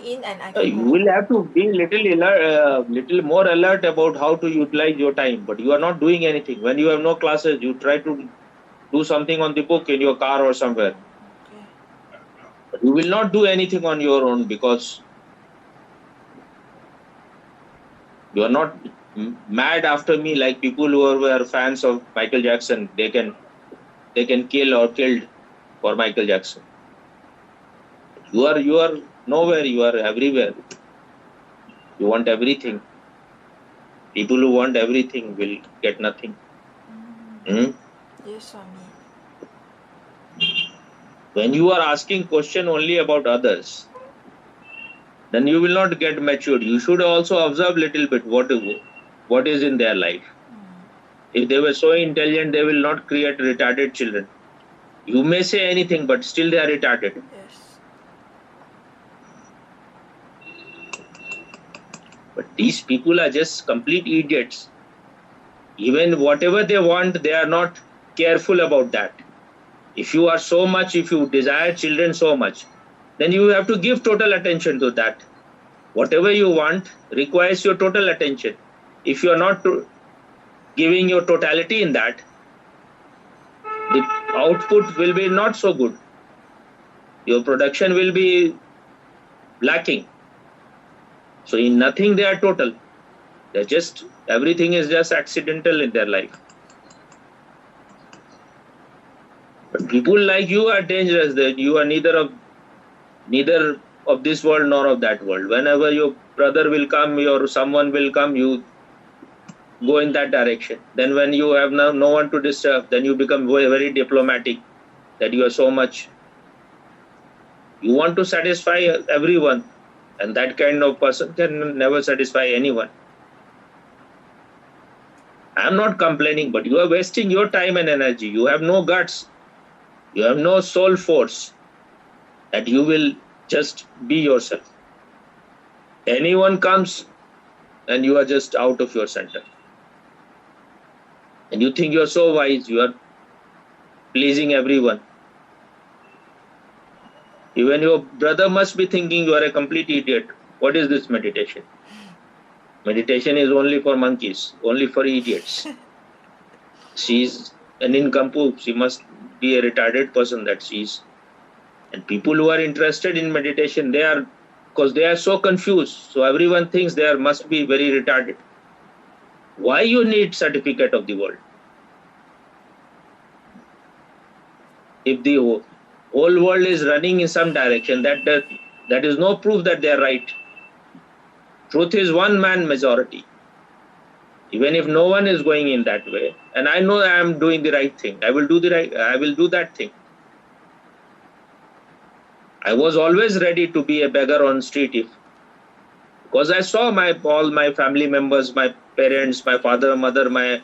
in, and I can You go will home. have to be little more alert about how to utilize your time. But you are not doing anything. When you have no classes, you try to do something on the book in your car or somewhere. Okay. But you will not do anything on your own because you are not mad after me like people who were fans of Michael Jackson. They can kill or killed for Michael Jackson. You are nowhere. You are everywhere. You want everything. People who want everything will get nothing. Yes, Swami. When you are asking question only about others, then you will not get matured. You should also observe little bit what is in their life. If they were so intelligent, they will not create retarded children. You may say anything, but still they are retarded. Yes. But these people are just complete idiots. Even whatever they want, they are not careful about that. If you desire children so much, then you have to give total attention to that. Whatever you want requires your total attention. If you are not giving your totality in that, the output will be not so good. Your production will be lacking. So in nothing they are total. Everything is just accidental in their life. But people like you are dangerous. That you are neither of this world nor of that world. Whenever your brother will come or someone will come, you go in that direction. Then when you have no one to disturb, then you become very, very diplomatic, that you are so much. You want to satisfy everyone, and that kind of person can never satisfy anyone. I am not complaining, but you are wasting your time and energy. You have no guts. You have no soul force that you will just be yourself. Anyone comes and you are just out of your center. And you think you are so wise, you are pleasing everyone. Even your brother must be thinking you are a complete idiot. What is this meditation? Meditation is only for monkeys, only for idiots. She's an nincompoop. She must be a retarded person that she's. And people who are interested in meditation, because they are so confused. So everyone thinks they must be very retarded. Why you need certificate of the world? If the whole world is running in some direction, that is no proof that they are right. Truth is one man majority. Even if no one is going in that way, and I know I am doing the right thing, I will do that thing. I was always ready to be a beggar on street because I saw all my family members, my parents, my father, mother, my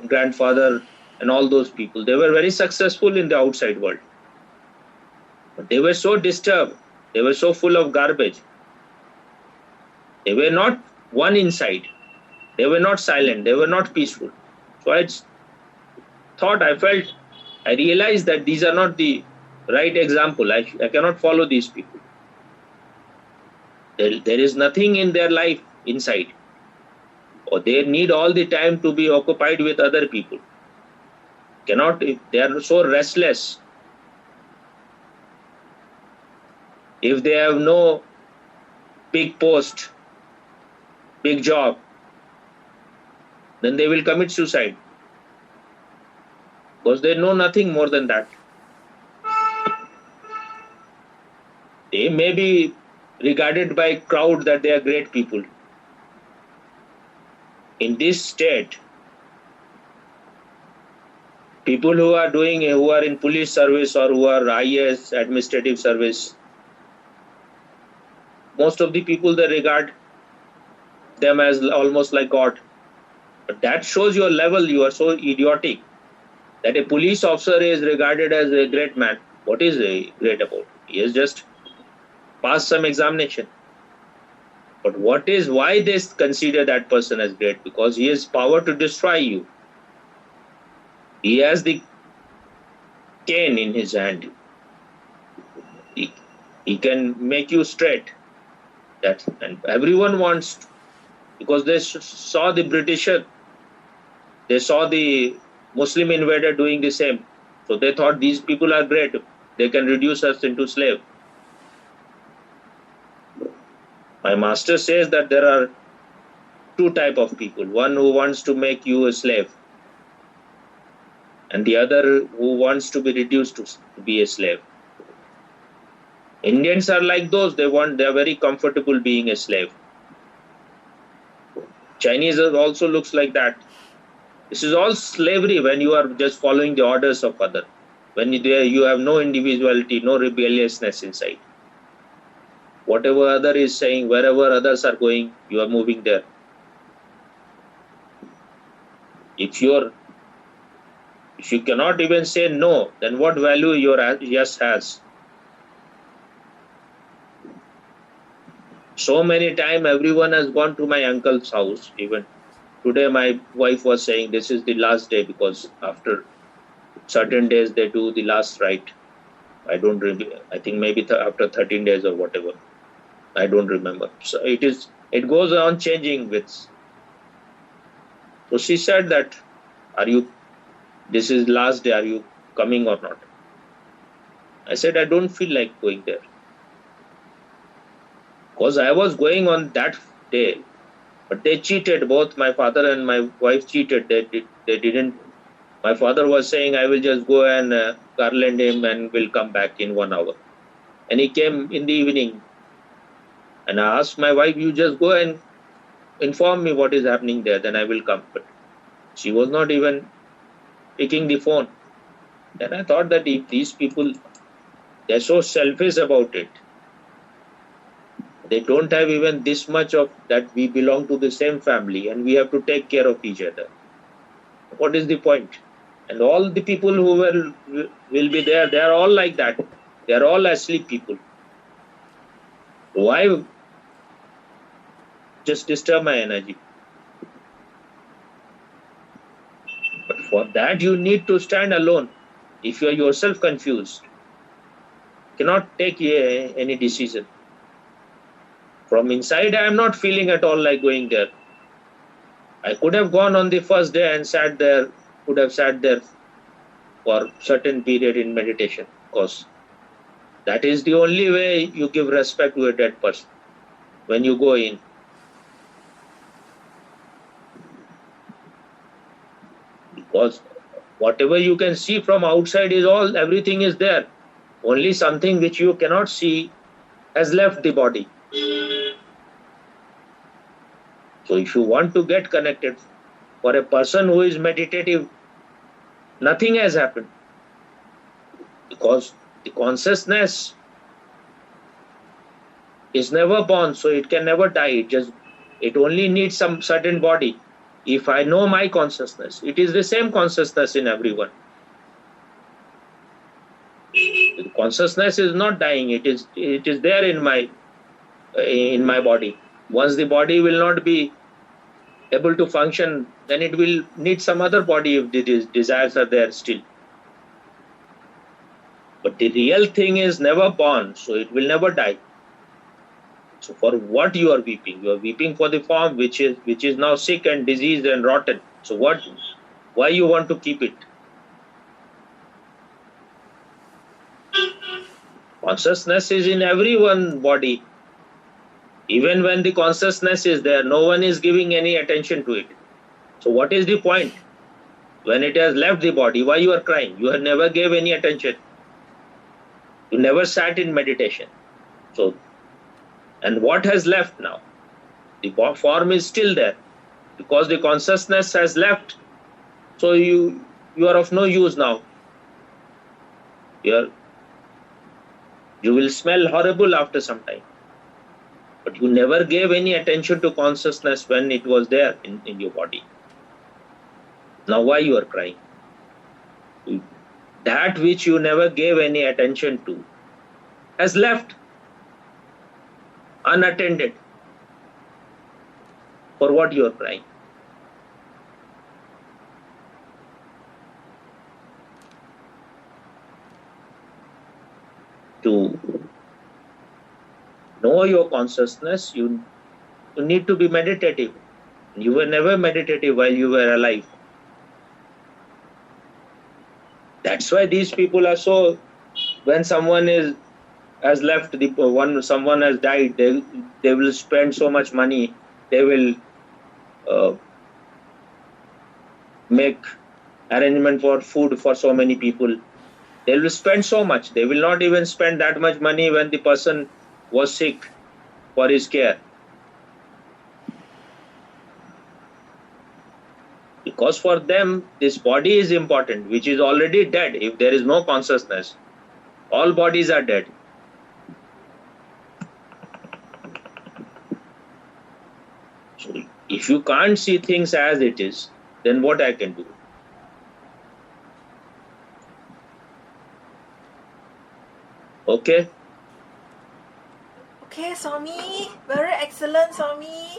grandfather, and all those people. They were very successful in the outside world. But they were so disturbed. They were so full of garbage. They were not one inside. They were not silent. They were not peaceful. So I realized that these are not the right example. I cannot follow these people. There is nothing in their life inside. Or they need all the time to be occupied with other people. They are so restless. If they have no big post, big job, then they will commit suicide. Because they know nothing more than that. They may be regarded by crowd that they are great people. In this state, people who are in police service or who are IAS, administrative service, most of the people, they regard them as almost like God. But that shows your level. You are so idiotic that a police officer is regarded as a great man. What is great about? He has just passed some examination. But why they consider that person as great? Because he has power to destroy you. He has the cane in his hand. He can make you straight. And everyone wants to, because they saw the Britisher, they saw the Muslim invader doing the same. So they thought these people are great. They can reduce us into slave. My master says that there are two type of people. One who wants to make you a slave, and the other who wants to be reduced to be a slave. Indians are like those. They are very comfortable being a slave. Chinese also looks like that. This is all slavery when you are just following the orders of other. When you have no individuality, no rebelliousness inside. Whatever other is saying, wherever others are going, you are moving there. If you cannot even say no, then what value your yes has? So many times everyone has gone to my uncle's house. Even today my wife was saying this is the last day, because after certain days they do the last rite. I don't remember. I think maybe after 13 days or whatever. I don't remember. So it goes on changing with. So she said that, this is last day, are you coming or not? I said, I don't feel like going there. Because I was going on that day, but they cheated. Both my father and my wife cheated. They didn't. My father was saying, I will just go and garland him and will come back in 1 hour. And he came in the evening. And I asked my wife, you just go and inform me what is happening there, then I will come. But she was not even picking the phone. Then I thought that if these people, they're so selfish about it. They don't have even this much of that we belong to the same family and we have to take care of each other. What is the point? And all the people who will be there, they are all like that. They are all asleep people. Why just disturb my energy? But for that you need to stand alone. If you are yourself confused, cannot take any decision. From inside, I am not feeling at all like going there. I could have gone on the first day and could have sat there for certain period in meditation, because that is the only way you give respect to a dead person when you go in. Because whatever you can see from outside everything is there. Only something which you cannot see has left the body. So if you want to get connected, for a person who is meditative, nothing has happened. Because the consciousness is never born, so it can never die. It only needs some certain body. If I know my consciousness, it is the same consciousness in everyone. The consciousness is not dying. It is there in my body. Once the body will not be able to function, then it will need some other body if the desires are there still. But the real thing is never born, so it will never die. So for what you are weeping? You are weeping for the form which is now sick and diseased and rotten. So why you want to keep it? Consciousness is in everyone's body. Even when the consciousness is there, no one is giving any attention to it. So what is the point? When it has left the body, why you are crying? You have never gave any attention. You never sat in meditation. So, and what has left now? The form is still there. Because the consciousness has left, so you are of no use now. You will smell horrible after some time. But you never gave any attention to consciousness when it was there in your body. Now why you are crying? That which you never gave any attention to has left unattended. For what you are crying? To know your consciousness, you need to be meditative. You were never meditative while you were alive. That's why these people are so. When someone has left, someone has died, they will spend so much money. They will make arrangement for food for so many people. They will spend so much. They will not even spend that much money when the person was sick for his care. Because for them, this body is important, which is already dead. If there is no consciousness, all bodies are dead. So if you can't see things as it is, then what I can do? Okay? Okay, Swami. Very excellent, Swami.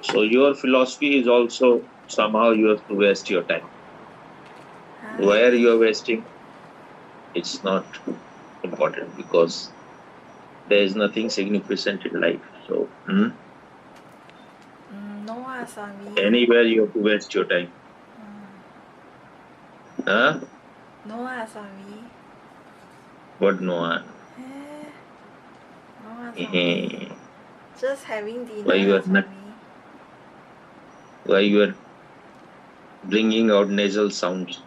So your philosophy is also somehow you have to waste your time. Where you are wasting, it's not important because there is nothing significant in life. So No, Swami. anywhere you have to waste your time. Huh? No, Swami. What no? No, Swami. Just having dinner, Why you are not? Swami. Why you are bringing out nasal sounds?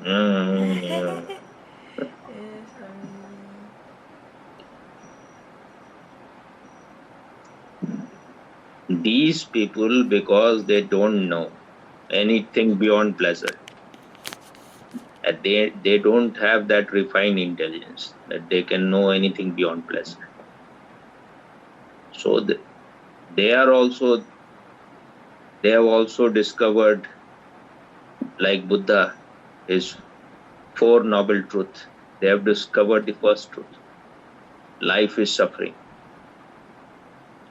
Yes, Swami. These people, because they don't know anything beyond pleasure, and they don't have that refined intelligence that they can know anything beyond pleasure. So they have also discovered, like Buddha, his Four Noble Truths. They have discovered the first truth. Life is suffering.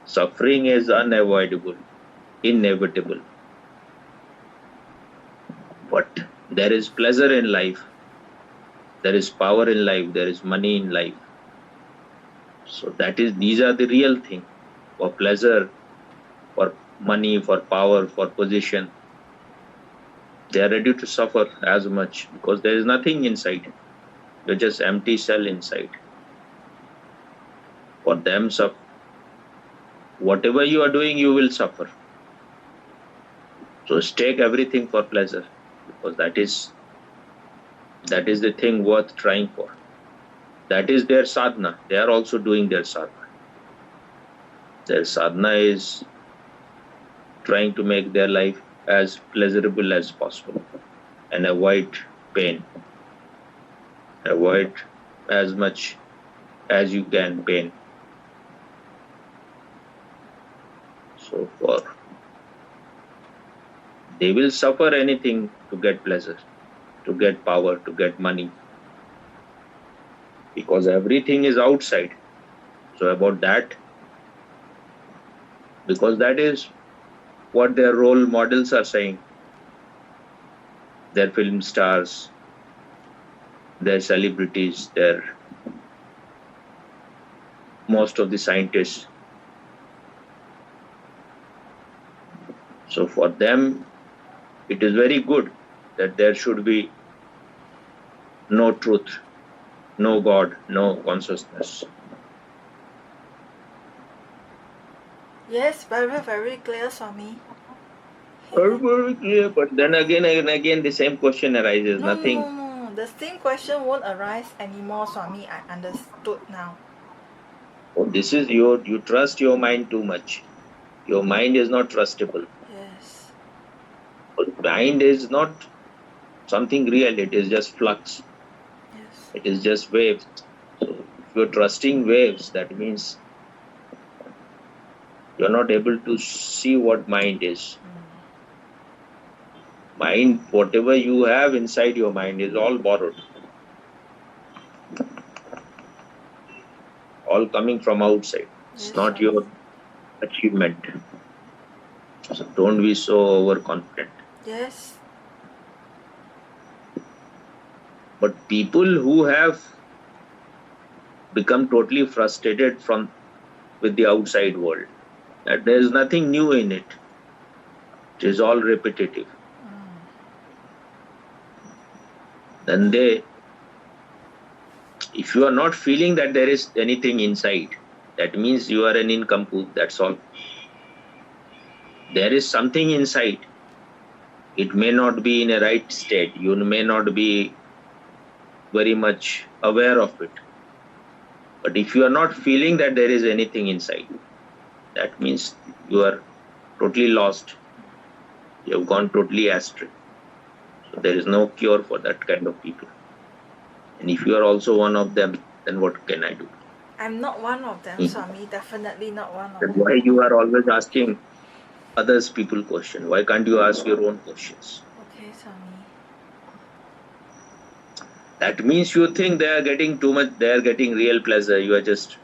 Suffering is unavoidable, inevitable. But there is pleasure in life. There is power in life. There is money in life. So these are the real thing. For pleasure, for money, for power, for position, they are ready to suffer as much because there is nothing inside. You're just empty shell inside. For them, whatever you are doing, you will suffer. So stake everything for pleasure because that is the thing worth trying for. That is their sadhana. They are also doing their sadhana. Their sadhana is trying to make their life as pleasurable as possible and avoid pain. Avoid as much as you can pain. So they will suffer anything to get pleasure, to get power, to get money. Because everything is outside. So about that, because that is what their role models are saying. Their film stars, their celebrities, most of the scientists. So for them, it is very good that there should be no truth, no God, no consciousness. Yes, very, very clear, Swami. Very clear, but then again and again the same question arises. Nothing. No. The same question won't arise anymore, Swami. I understood now. Oh, this is you trust your mind too much. Your mind is not trustable. Yes. Mind is not something real. It is just flux. Yes. It is just waves. So if you're trusting waves, that means you're not able to see what mind is. Mind, whatever you have inside your mind is all borrowed. all coming from outside. It's Yes, not Swami. your achievement. So don't be so overconfident. Yes. But people who have become totally frustrated with the outside world, that there is nothing new in it. It is all repetitive. Then if you are not feeling that there is anything inside, that means you are an incomplete, that's all. There is something inside. It may not be in a right state. You may not be very much aware of it. But if you are not feeling that there is anything inside, that means you are totally lost. You have gone totally astray. So there is no cure for that kind of people. And if you are also one of them, then what can I do? I'm not one of them, Swami. Definitely not one of Then them. why you are always asking others people question? Why can't you ask your own questions? Okay, Swami. That means you think they are getting too much, they are getting real pleasure. You are just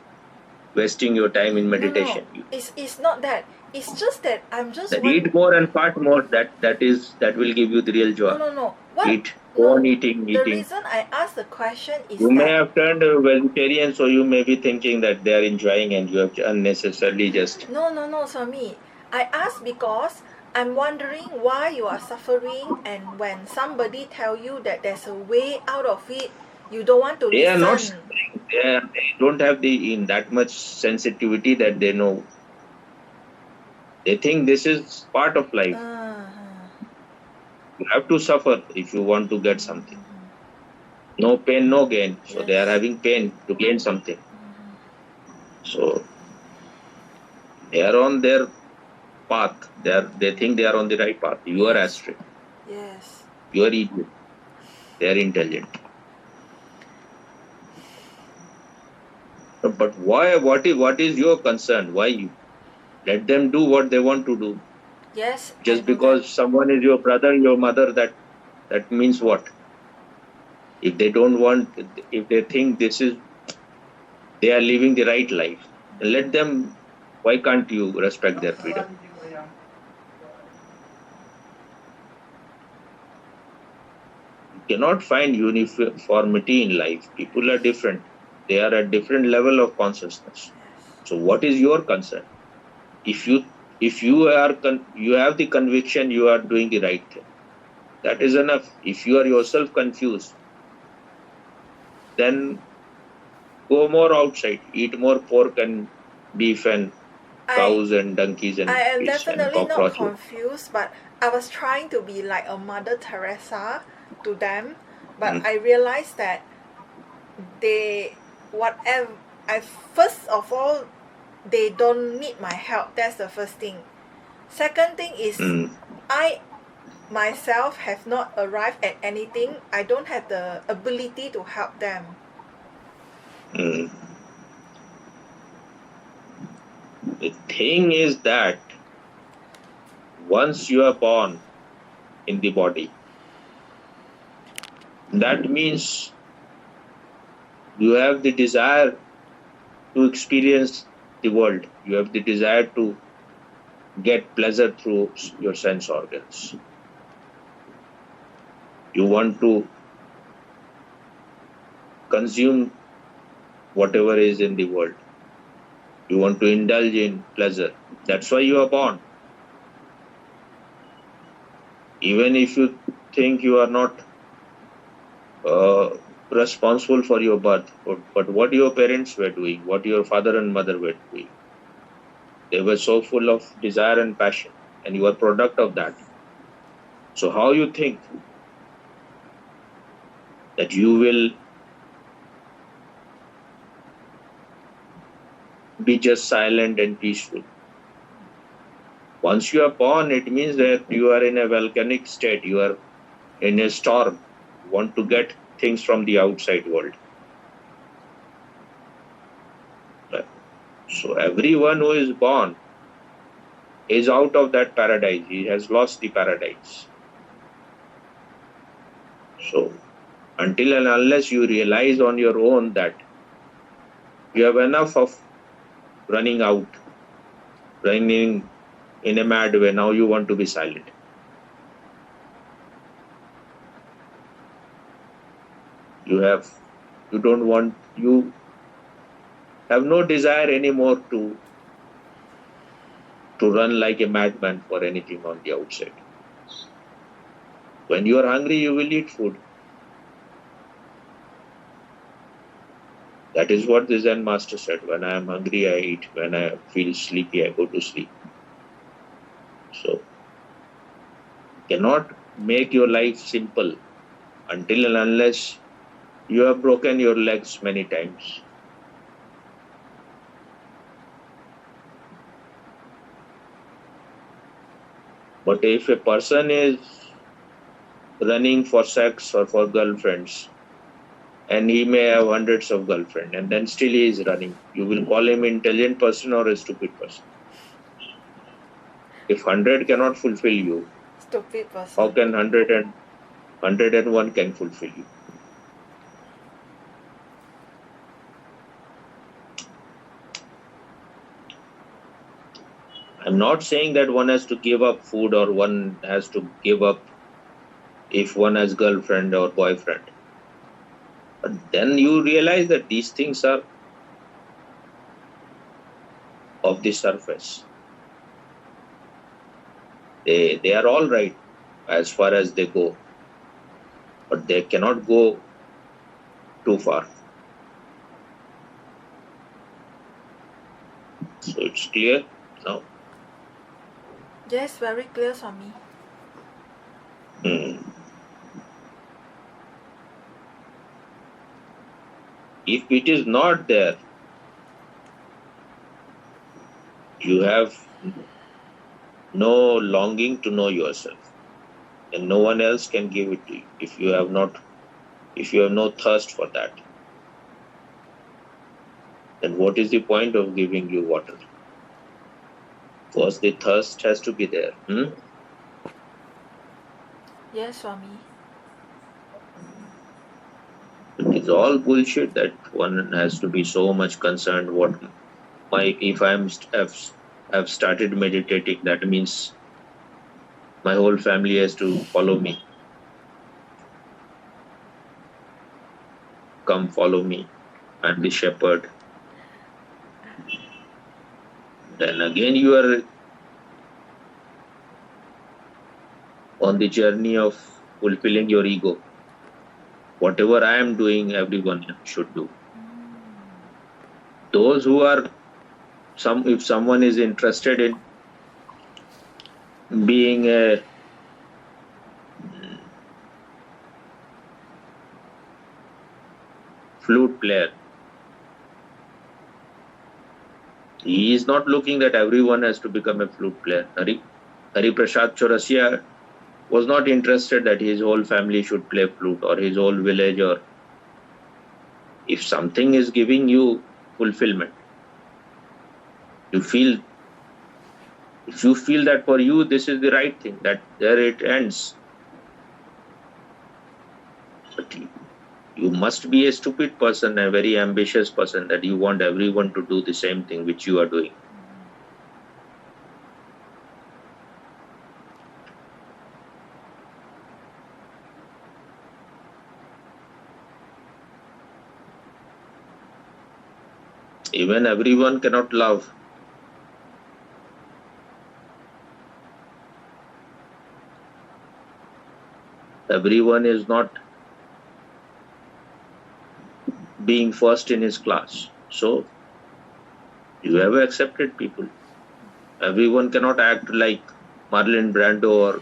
wasting your time in meditation. No. It's not that. It's just that I'm just Eat more and fart more. That will give you the real joy. No. What? Eat. Go on eating. The reason I asked the question is You may that have turned vegetarian, so you may be thinking that they are enjoying and you have unnecessarily just. No, Swami. I asked because I'm wondering why you are suffering, and when somebody tell you that there's a way out of it, you don't want to They are not listen. suffering. They don't have in that much sensitivity that they know. They think this is part of life. You have to suffer if you want to get something. No pain, no gain. So they are having pain to gain something. So they are on their path. They think they are on the right path. You are astray. Yes. You are idiot. They are intelligent. But why? What is your concern? Why you? Let them do what they want to do. Yes. Just because someone is your brother, your mother, that means what? If they don't want, if they think they are living the right life, let them. Why can't you respect their freedom? You cannot find uniformity in life. People are different. They are at different level of consciousness. So what is your concern? If you have the conviction you are doing the right thing, that is enough. If you are yourself confused, then go more outside, eat more pork and beef and cows and donkeys and I am fish and definitely not cockroaches. confused, but I was trying to be like a Mother Teresa to them, but I realized that first of all, they don't need my help. That's the first thing. Second thing is I myself have not arrived at anything. I don't have the ability to help them. The thing is that once you are born in the body, that means you have the desire to experience the world. You have the desire to get pleasure through your sense organs. You want to consume whatever is in the world. You want to indulge in pleasure. That's why you are born. Even if you think you are not responsible for your birth, but what your parents were doing, what your father and mother were doing, they were so full of desire and passion, and you are product of that. So how you think that you will be just silent and peaceful? Once you are born, it means that you are in a volcanic state. You are in a storm. You want to get things from the outside world. So everyone who is born is out of that paradise. He has lost the paradise. So until and unless you realize on your own that You have enough of running out, running in a mad way. Now you want to be silent. You have no desire anymore to run like a madman for anything on the outside. When you are hungry, you will eat food. That is what the Zen master said. When I am hungry, I eat. When I feel sleepy, I go to sleep. So, cannot make your life simple until and unless you have broken your legs many times. But if a person is running for sex or for girlfriends, and he may have hundreds of girlfriends, and then still he is running, you will call him intelligent person or a stupid person. If 100 cannot fulfill you, Stupid person. how can 101 can fulfill you? I'm not saying that one has to give up food or one has to give up if one has girlfriend or boyfriend. But then you realize that these things are of the surface. They are all right as far as they go, but they cannot go too far. So it's clear now. Yes, very clear for me. If it is not there, you have no longing to know yourself, and no one else can give it to you if you have no thirst for that. Then what is the point of giving you water? First, the thirst has to be there. Yes, Swami. It is all bullshit that one has to be so much concerned. If have started meditating, that means my whole family has to follow me. Come follow me. I'm the shepherd. Then again you are on the journey of fulfilling your ego. Whatever I am doing, everyone should do. Those who are if someone is interested in being a flute player, he is not looking that everyone has to become a flute player. Hari Prasad Chaurasia was not interested that his whole family should play flute or his whole village, or if something is giving you fulfillment, if you feel that for you this is the right thing, that there it ends. But you must be a stupid person, a very ambitious person, that you want everyone to do the same thing which you are doing. Even everyone cannot love. Everyone is not being first in his class. So you have accepted people. Everyone cannot act like Marlon Brando or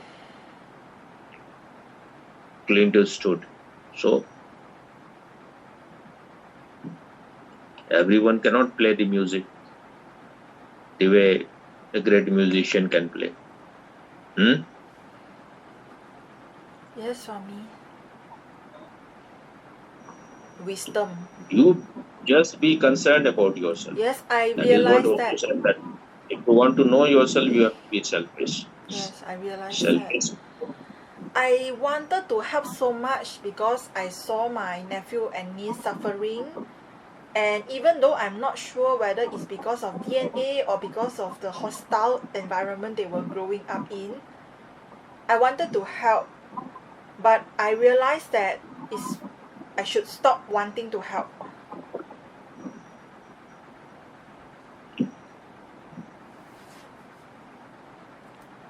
Clint Eastwood. So everyone cannot play the music the way a great musician can play. Yes, Swami. Wisdom. You just be concerned about yourself. Yes, I That is what realize that. Osho said, that if you want to know yourself, you have to be selfish. Yes, I realize Selfish. that. I wanted to help so much because I saw my nephew and niece suffering. And even though I'm not sure whether it's because of DNA or because of the hostile environment they were growing up in, I wanted to help, but I realized that I should stop wanting to help.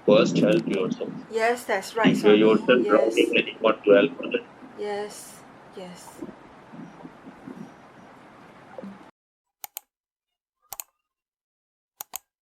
First, help yourself. Yes, that's right, If you Swami. yourself Yes, doing anyone to help others. yes, yes.